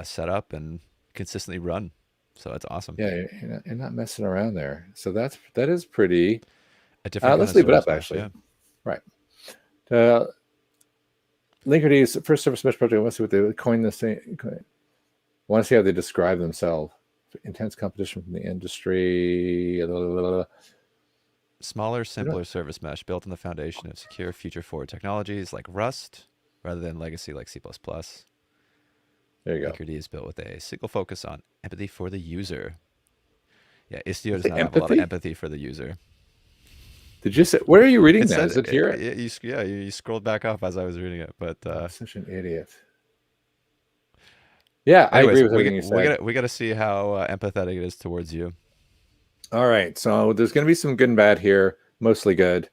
set up and consistently run. So it's awesome. Yeah, you're not messing around there. So that is pretty. A different. Let's leave it up actually. Yeah. Right. Linkerd's first service mesh project. I want to see what they coined this thing. I want to see how they describe themselves. Intense competition from the industry. Smaller, simpler service mesh built on the foundation of secure, future-forward technologies like Rust, rather than legacy like C++. There you go. Linkerd is built with a single focus on empathy for the user. Yeah, Istio does not have a lot of empathy for the user. Did you say? Where are you reading that? Is it here? You scrolled back up as I was reading it, but such an idiot. Yeah, anyways, I agree with everything you said. We got to see how empathetic it is towards you. All right, so there's going to be some good and bad here, mostly good.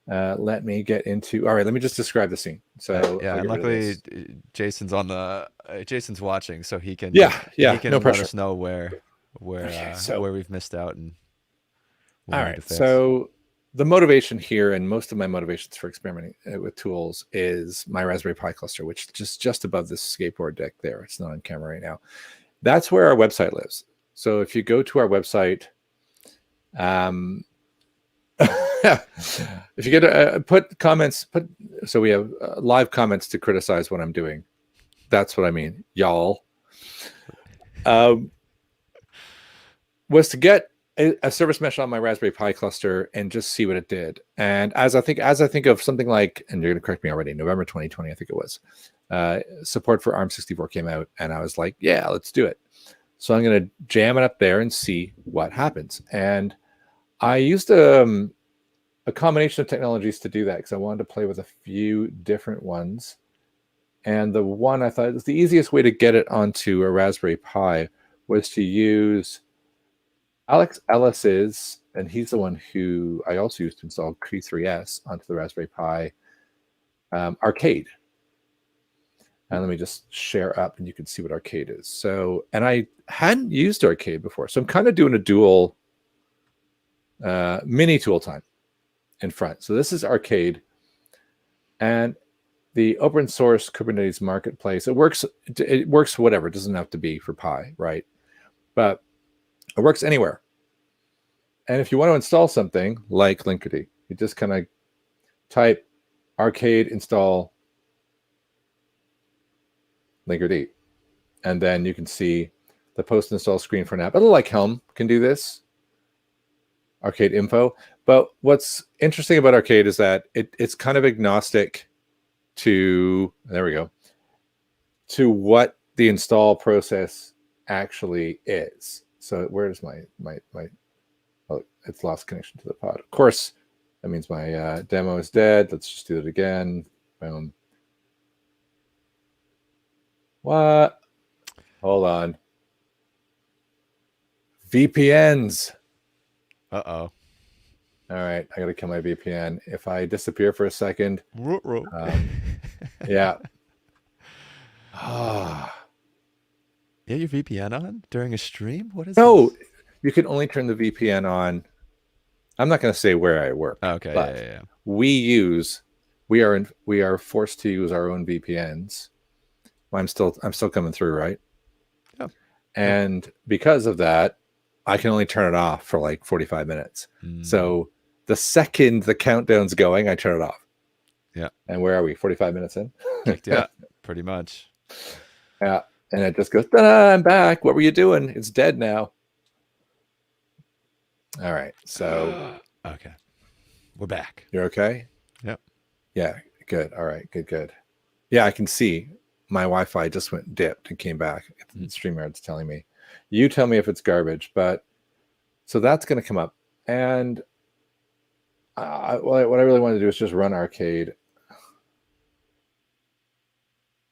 Let me get into. All right, let me just describe the scene. So and luckily Jason's on the Jason's watching, so he can he can no let us know where we've missed out and all right. So the motivation here, and most of my motivations for experimenting with tools, is my Raspberry Pi cluster, which is just above this skateboard deck there. It's not on camera right now. That's where our website lives. So if you go to our website, if you get put comments, so we have live comments to criticize what I'm doing. That's what I mean, y'all. Was to get a service mesh on my Raspberry Pi cluster and just see what it did. And as I think of something like, and you're going to correct me already, November 2020, I think it was, support for ARM64 came out, and I was like, yeah, let's do it. So I'm going to jam it up there and see what happens. And I used a combination of technologies to do that because I wanted to play with a few different ones. And the one I thought was the easiest way to get it onto a Raspberry Pi was to use Alex Ellis's, and he's the one who I also used to install K8s onto the Raspberry Pi, Arcade. And let me just share up and you can see what Arcade is. So, and I hadn't used Arcade before, so I'm kind of doing a dual mini tool time in front. So this is Arcade, and the open source Kubernetes marketplace. It works. It works whatever. It doesn't have to be for Pi, right? But it works anywhere. And if you want to install something like Linkerd, you just kind of type Arcade install Linkerd, and then you can see the post install screen for an app. A little like Helm can do this. Arcade info. But what's interesting about Arcade is that it's kind of agnostic to, there we go, to what the install process actually is. So where's my oh, it's lost connection to the pod. Of course, that means my demo is dead. Let's just do it again. Boom. What? Hold on. VPNs. Uh-oh. All right, I got to kill my VPN. If I disappear for a second, yeah. Ah. You have your VPN on during a stream? What is No, this? you can only turn the VPN on. I'm not going to say where I work. Okay, but yeah. we are forced to use our own VPNs. I'm still coming through, right? Yeah. And because of that, I can only turn it off for like 45 minutes. So the second the countdown's going, I turn it off. Yeah. And where are we? 45 minutes in? Yeah, pretty much. Yeah. And it just goes, ta-da, I'm back. What were you doing? It's dead now. All right. So okay. We're back. You're okay? Yep. Yeah, good. All right, good. Yeah, I can see my Wi-Fi just went dipped and came back. StreamYard's telling me. You tell me if it's garbage, but so that's going to come up. And what I really want to do is just run Arcade.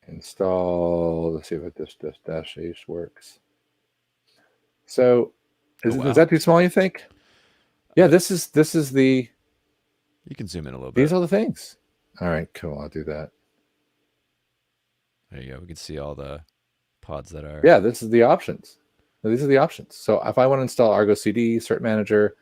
Install. Let's see if this dash H works. So is that too small, you think? Yeah, this is the. You can zoom in a little bit. These are the things. All right, cool. I'll do that. There you go. We can see all the pods that are. Yeah, this is the options. These are the options. So if I want to install Argo CD, Cert Manager,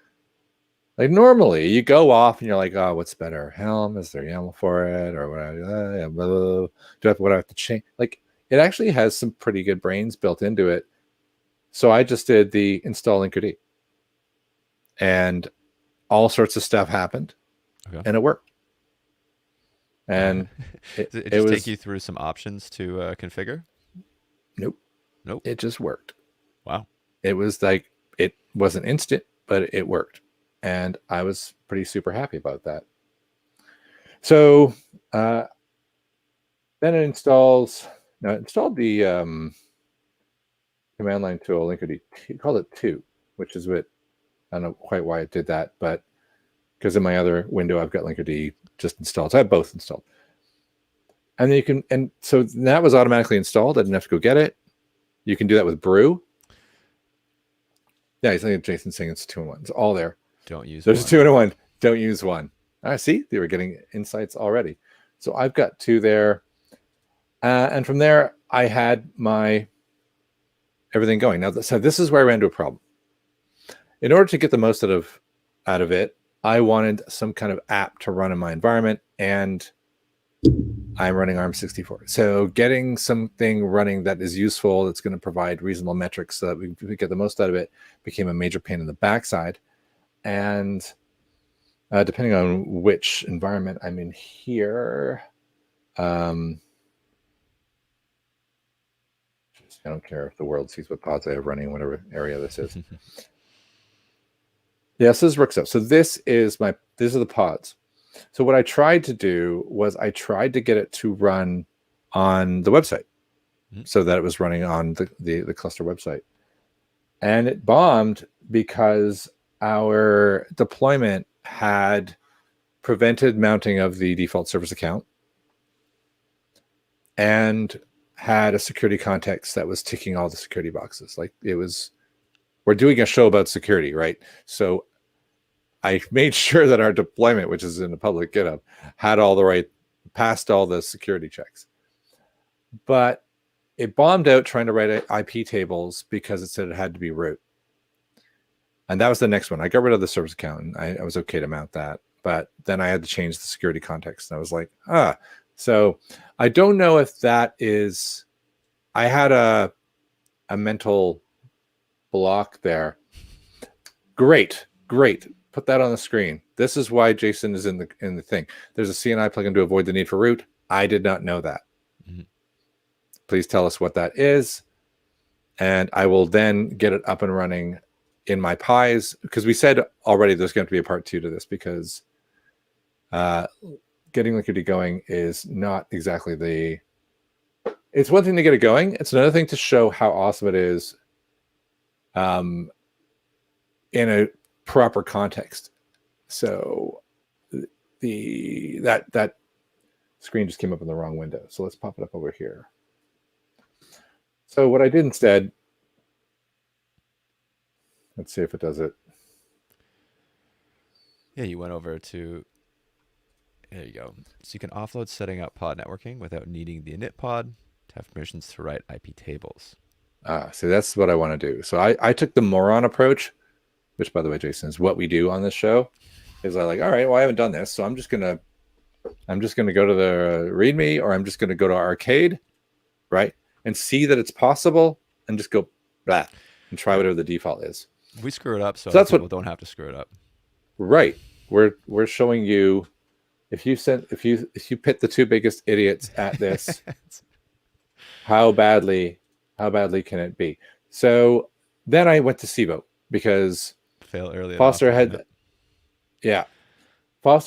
like normally you go off and you're like, oh, what's better? Helm? Is there YAML for it? Or what? Do I have to change? Like it actually has some pretty good brains built into it. So I just did the install Linkerd, and all sorts of stuff happened, and it worked. And Did it just take you through some options to configure? Nope. It just worked. Wow. It was like, it wasn't instant, but it worked. And I was pretty super happy about that. So then it installed the command line tool, Linkerd. It called it 2, which is what, I don't know quite why it did that, but because in my other window, I've got Linkerd just installed. So I have both installed. And then you can, and so that was automatically installed. I didn't have to go get it. You can do that with Brew. Yeah, he's like Jason's saying it's 2-in-1. It's all there. Don't use There's one. a 2-in-1. Don't use one. I see. They were getting insights already. So I've got 2 there. And from there, I had my everything going. Now, so this is where I ran into a problem. In order to get the most out of it, I wanted some kind of app to run in my environment, and I'm running ARM64. So getting something running that is useful, that's going to provide reasonable metrics so that we get the most out of it, became a major pain in the backside. And depending on which environment I'm in here, I don't care if the world sees what pods I have running, whatever area this is. Yeah, so this works out. So these are the pods. So what I tried to do was I tried to get it to run on the website so that it was running on the cluster website. And it bombed because our deployment had prevented mounting of the default service account and had a security context that was ticking all the security boxes. Like we're doing a show about security, right? So I made sure that our deployment, which is in the public GitHub, passed all the security checks. But it bombed out trying to write IP tables because it said it had to be root. And that was the next one. I got rid of the service account, and I was okay to mount that. But then I had to change the security context. And I was like, So I don't know if that is... I had a mental block there. Great. Put that on the screen. This is why Jason is in the thing. There's a CNI plugin to avoid the need for root. I did not know that. Mm-hmm. Please tell us what that is. And I will then get it up and running in my pies, because we said already there's going to be a part 2 to this, because getting Linkerd going is not exactly the... It's one thing to get it going. It's another thing to show how awesome it is in a proper context. So that screen just came up in the wrong window. So let's pop it up over here. So what I did instead, let's see if it does it. Yeah, you went over to, there you go. So you can offload setting up pod networking without needing the init pod to have permissions to write IP tables. So that's what I want to do. So I took the moron approach, which, by the way, Jason, is what we do on this show. Is I like, all right, well, I haven't done this, so I'm just gonna go to the README, or I'm just gonna go to Arcade, right, and see that it's possible, and just go blah and try whatever the default is. We screw it up, so that's people don't have to screw it up. Right. We're showing you, if you pit the two biggest idiots at this, how badly can it be? So then I went to SIBO, because fail early. Foster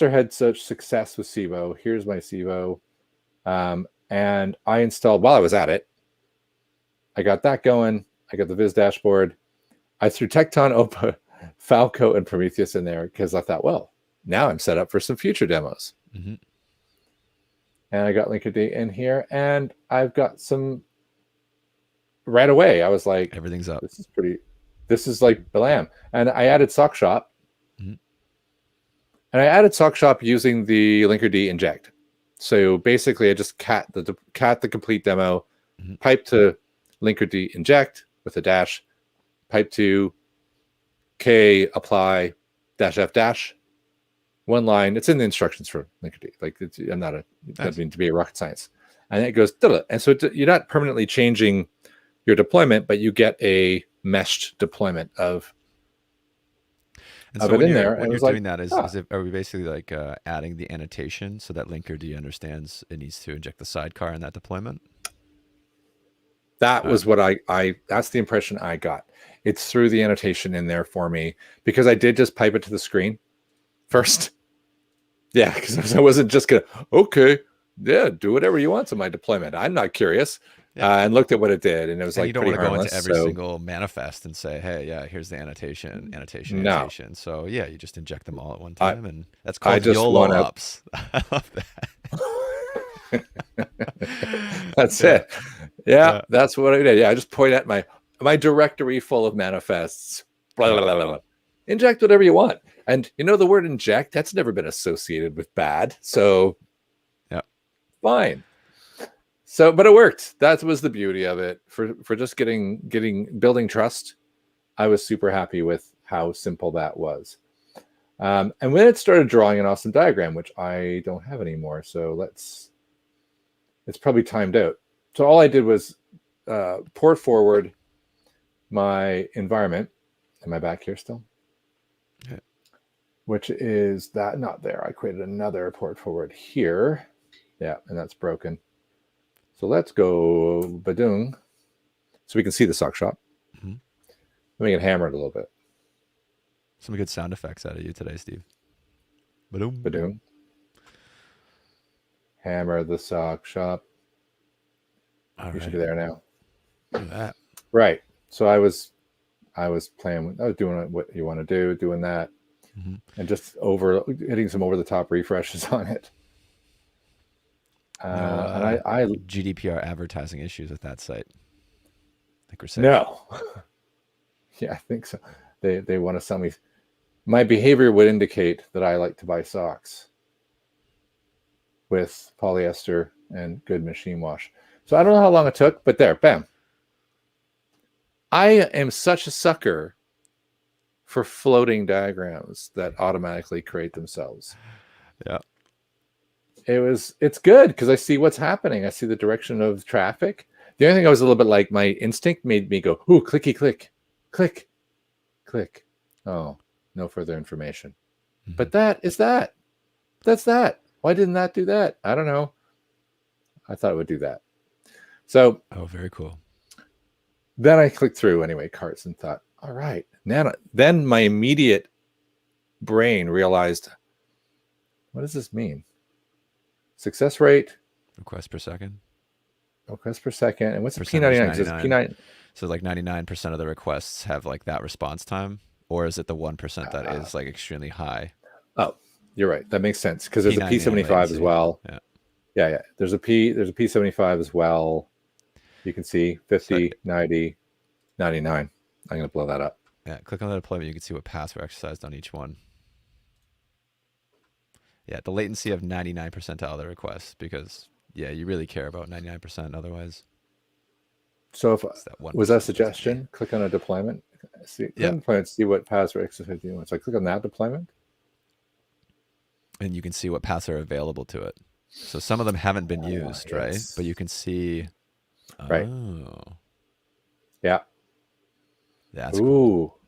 had such success with SIBO. Here's my SIBO. And I installed, while I was at it, I got that going. I got the Viz dashboard. I threw Tecton, Opa, Falco, and Prometheus in there, because I thought, well, now I'm set up for some future demos. Mm-hmm. And I got Linkerd in here, and I've got some right away. I was like, everything's up. This is like blam. And I added SockShop. Mm-hmm. And I added SockShop using the Linkerd inject. So basically, I just cat the complete demo, mm-hmm. pipe to Linkerd inject with a dash, pipe to K apply -f dash, one line. It's in the instructions for Linkerd. Like, I'm not a, it doesn't mean to be a rocket science. And it goes, and so you're not permanently changing your deployment, but you get a meshed deployment of so it in there. When you're doing that, are we basically like adding the annotation so that Linkerd understands it needs to inject the sidecar in that deployment? That was what that's the impression I got. It's through the annotation in there for me, because I did just pipe it to the screen first. Yeah, because I wasn't just going to, do whatever you want to my deployment. I'm not curious. Yeah. And looked at what it did, and it was like, you don't want to go into every single manifest and say, hey, yeah, here's the annotation. So yeah, you just inject them all at one time, and that's called YOLO ops. I love that. That's it. Yeah, that's what I did. Yeah, I just point at my directory full of manifests. Blah, blah, blah, blah. Inject whatever you want. And the word inject, that's never been associated with bad. So yeah, fine. So, but it worked. That was the beauty of it. For just building trust, I was super happy with how simple that was. And when it started drawing an awesome diagram, which I don't have anymore, so it's probably timed out. So all I did was port forward my environment. Am I back here still? Yeah. Which is that, not there. I created another port forward here. Yeah, and that's broken. So let's go badung, so we can see the sock shop. Mm-hmm. Let me get hammered a little bit. Some good sound effects out of you today, Steve. Badung. Badung. Hammer the sock shop. You should be there now. Look at that. Right. So I was playing. I was doing what you want to do, doing that, mm-hmm. and just hitting some over the top refreshes on it. And I GDPR advertising issues with that site. I think we're safe. No. Yeah, I think so. They want to sell me. My behavior would indicate that I like to buy socks with polyester and good machine wash. So I don't know how long it took, but there, bam. I am such a sucker for floating diagrams that automatically create themselves. Yeah. It's good because I see what's happening. I see the direction of traffic. The only thing I was a little bit like, my instinct made me go, ooh, clicky click, click, click. Oh, no further information. Mm-hmm. But that's that. Why didn't that do that? I don't know. I thought it would do that. So, oh, very cool. Then I clicked through anyway, carts, and thought, all right. Then my immediate brain realized, what does this mean? Success rate. Requests per second. Requests per second. And what's the Percentage P99? 'Cause 99. So like 99% of the requests have like that response time, or is it the 1% that is like extremely high? Oh, you're right. That makes sense because there's a P75 latency as well. Yeah. Yeah. There's a P75 as well. You can see 50, 90, 99. I'm going to blow that up. Yeah, click on the deployment. You can see what paths were exercised on each one. Yeah, the latency of 99 percentile of the requests, because you really care about 99%. Otherwise, so if was that a suggestion? Click on a deployment. See what paths were exercised. So I click on that deployment, and you can see what paths are available to it. So some of them haven't been used, right? But you can see. Right. Oh. Yeah. That's cool.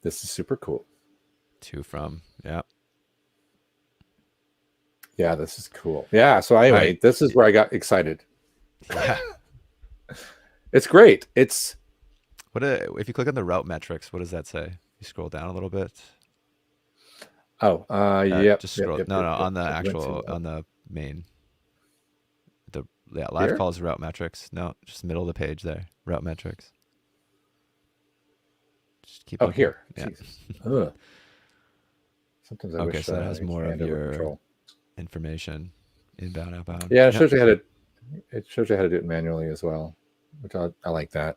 This is super cool. To from. Yeah. Yeah, this is cool. Yeah. So anyway, this is where I got excited. Yeah. It's great. It's if you click on the route metrics, what does that say? You scroll down a little bit. Oh, yep. Just scroll. On the actual, on the main. Live Here? calls route metrics. No, just middle of the page there. Route metrics. Just keep looking. Here. Yeah. Sometimes I wish so that has more of your control. Information, inbound, outbound. Yeah, it shows you how to. It shows you how to do it manually as well, which I like that.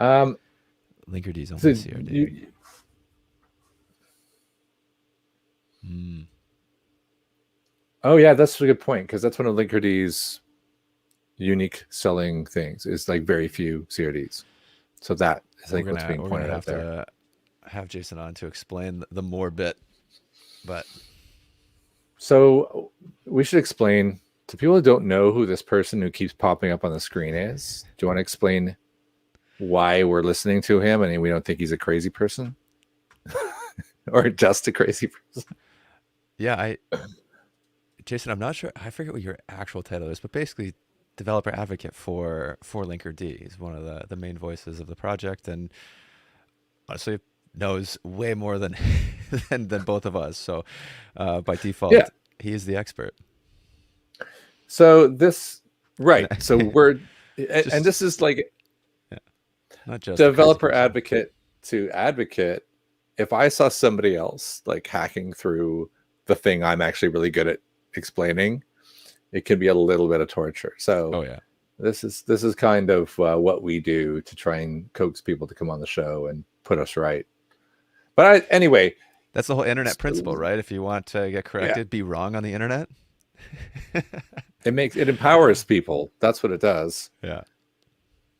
Linkerd is only CRD. Oh yeah, that's a good point, because that's one of Linkerd's unique selling things is like very few CRDs. So that is like what's being pointed out there. We're gonna have to have Jason on to explain the more bit, but so we should explain to people who don't know who this person who keeps popping up on the screen is. Do you want to explain why we're listening to him and we don't think he's a crazy person or just a crazy person? Yeah, Jason, I'm not sure. I forget what your actual title is, but basically, developer advocate for Linkerd. He's one of the main voices of the project, and honestly knows way more than than both of us. So by default, he is the expert. So this So we're and this is like not just developer advocate to advocate. If I saw somebody else like hacking through the thing I'm actually really good at explaining, it can be a little bit of torture. So this is kind of what we do to try and coax people to come on the show and put us right. But anyway, that's the whole internet principle, right? If you want to get corrected, be wrong on the internet. it empowers people. That's what it does. Yeah.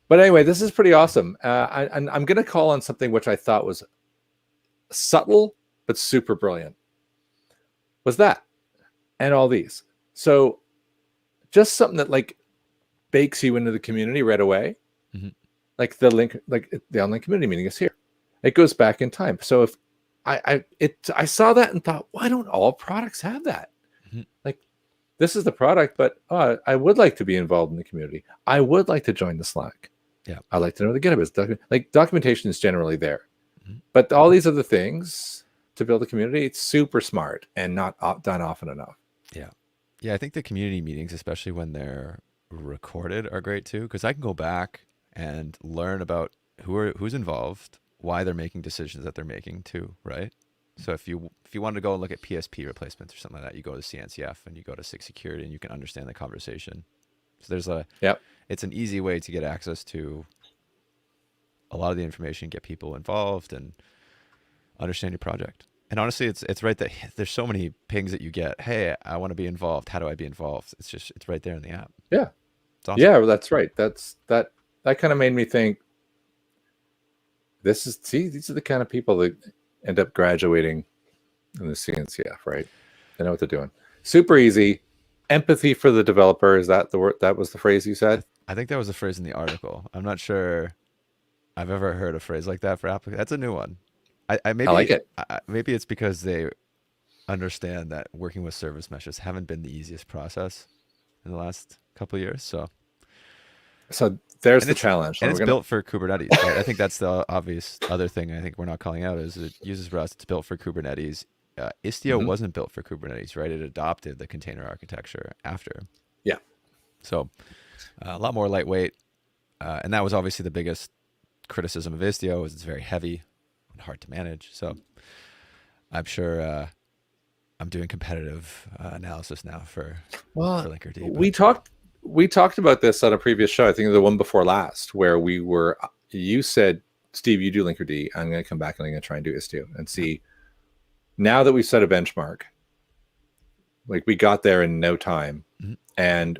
But anyway, this is pretty awesome. I'm going to call on something which I thought was subtle but super brilliant. Was that and all these. So just something that like bakes you into the community right away. Mm-hmm. Like the link, like the online community meeting is here. It goes back in time. So if I saw that and thought, why don't all products have that? Mm-hmm. Like this is the product, but I would like to be involved in the community. I would like to join the Slack. Yeah, I like to know the Github is. Like documentation is generally there, mm-hmm. but all these other things to build a community, it's super smart and not done often enough. Yeah, I think the community meetings, especially when they're recorded, are great too, because I can go back and learn about who's involved, why they're making decisions that they're making too, right? So if you wanted to go and look at PSP replacements or something like that, you go to CNCF and you go to SIG Security and you can understand the conversation. So there's it's an easy way to get access to a lot of the information, get people involved and understand your project. And honestly, it's right that there's so many pings that you get. Hey, I want to be involved. How do I be involved? It's right there in the app. Yeah. It's awesome. Yeah, well, that's right. That kind of made me think, these are the kind of people that end up graduating in the CNCF, right? They know what they're doing. Super easy. Empathy for the developer. Is that the word? That was the phrase you said? I think that was the phrase in the article. I'm not sure I've ever heard a phrase like that for applicants. That's a new one. I maybe I like it. Maybe it's because they understand that working with service meshes haven't been the easiest process in the last couple of years. So there's the challenge. And it's built for Kubernetes. Right? I think that's the obvious other thing I think we're not calling out is it uses Rust. It's built for Kubernetes. Istio wasn't built for Kubernetes, right? It adopted the container architecture after. Yeah. So a lot more lightweight. And that was obviously the biggest criticism of Istio is it's very heavy and hard to manage. So I'm sure I'm doing competitive analysis now for Linkerd. We talked about this on a previous show. I think the one before last, where you said, Steve, you do Linkerd. I'm going to come back and I'm going to try and do Istio and see. Now that we've set a benchmark, like we got there in no time, and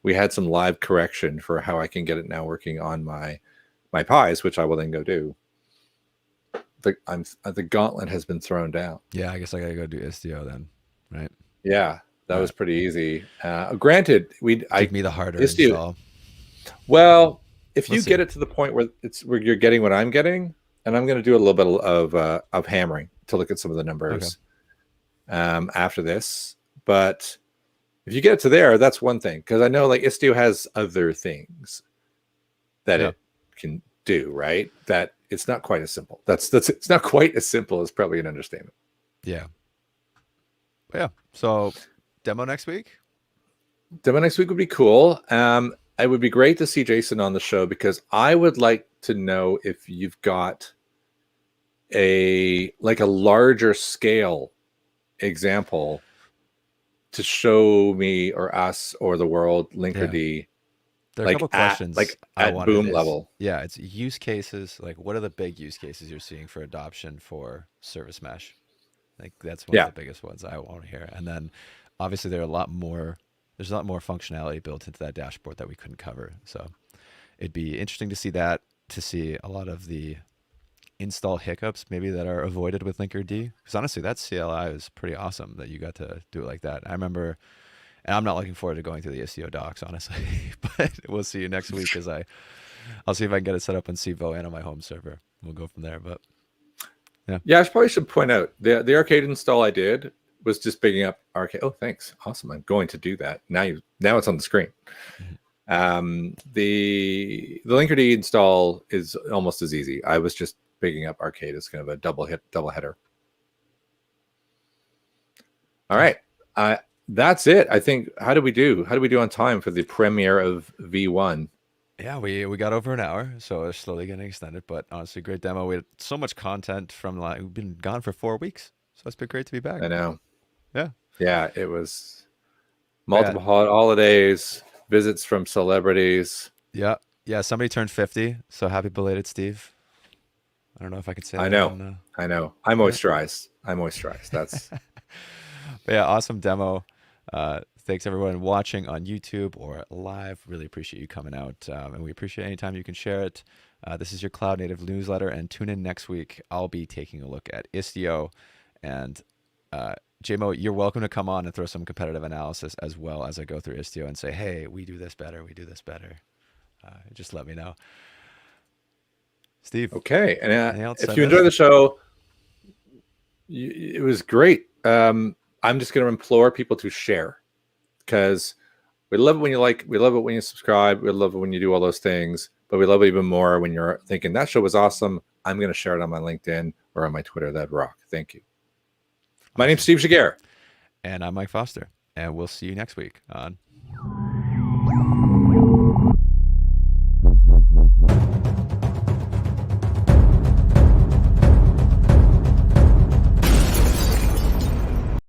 we had some live correction for how I can get it now working on my pies, which I will then go do. The gauntlet has been thrown down. Yeah, I guess I gotta go do Istio then, right? Yeah, that was pretty easy. Granted, Give me the harder Istio. install. Well, if you get it to the point where you're getting what I'm getting, and I'm going to do a little bit of hammering to look at some of the numbers after this. But if you get it to there, that's one thing, because I know like Istio has other things that it can do, right? That it's not quite as simple. It's not quite as simple as probably an understatement. Yeah. But yeah. So demo next week? Demo next week would be cool. It would be great to see Jason on the show, because I would like to know if you've got a larger scale example to show me or us or the world Linkerd. There are a couple questions at boom level. Yeah, it's use cases. Like, what are the big use cases you're seeing for adoption for service mesh? Like, that's one of the biggest ones I want to hear. And then, obviously, there's a lot more functionality built into that dashboard that we couldn't cover. So, it'd be interesting to see that. To see a lot of the install hiccups maybe that are avoided with Linkerd. Because honestly, that CLI is pretty awesome that you got to do it like that. I remember. And I'm not looking forward to going through the Istio docs, honestly. But we'll see you next week, because I'll see if I can get it set up on Civo and on my home server. We'll go from there. But yeah, I probably should point out the arcade install I did was just picking up arcade. Oh, thanks, awesome! I'm going to do that now. Now it's on the screen. The Linkerd install is almost as easy. I was just picking up arcade as kind of a double header. All right. That's it. I think. How do we do on time for the premiere of V1? Yeah, we got over an hour, so it's slowly getting extended. But honestly, great demo. We had so much content from we've been gone for 4 weeks, so it's been great to be back. I know. Yeah. It was multiple holidays, visits from celebrities. Yeah. Somebody turned 50, so happy belated, Steve. I don't know if I could say. I know. I moisturized. That's. But yeah, awesome demo. Thanks everyone watching on YouTube or live. Really appreciate you coming out, and we appreciate any time you can share it. This is your Cloud Native newsletter, and tune in next week. I'll be taking a look at Istio, and JMO, you're welcome to come on and throw some competitive analysis as well as I go through Istio and say, hey, we do this better. Just let me know. Steve. Okay, and if you enjoy the show, it was great. I'm just going to implore people to share, because we love it when you like, we love it when you subscribe, we love it when you do all those things, but we love it even more when you're thinking that show was awesome. I'm going to share it on my LinkedIn or on my Twitter. That'd rock. Thank you. My name's Steve Jaguar. And I'm Mike Foster, and we'll see you next week on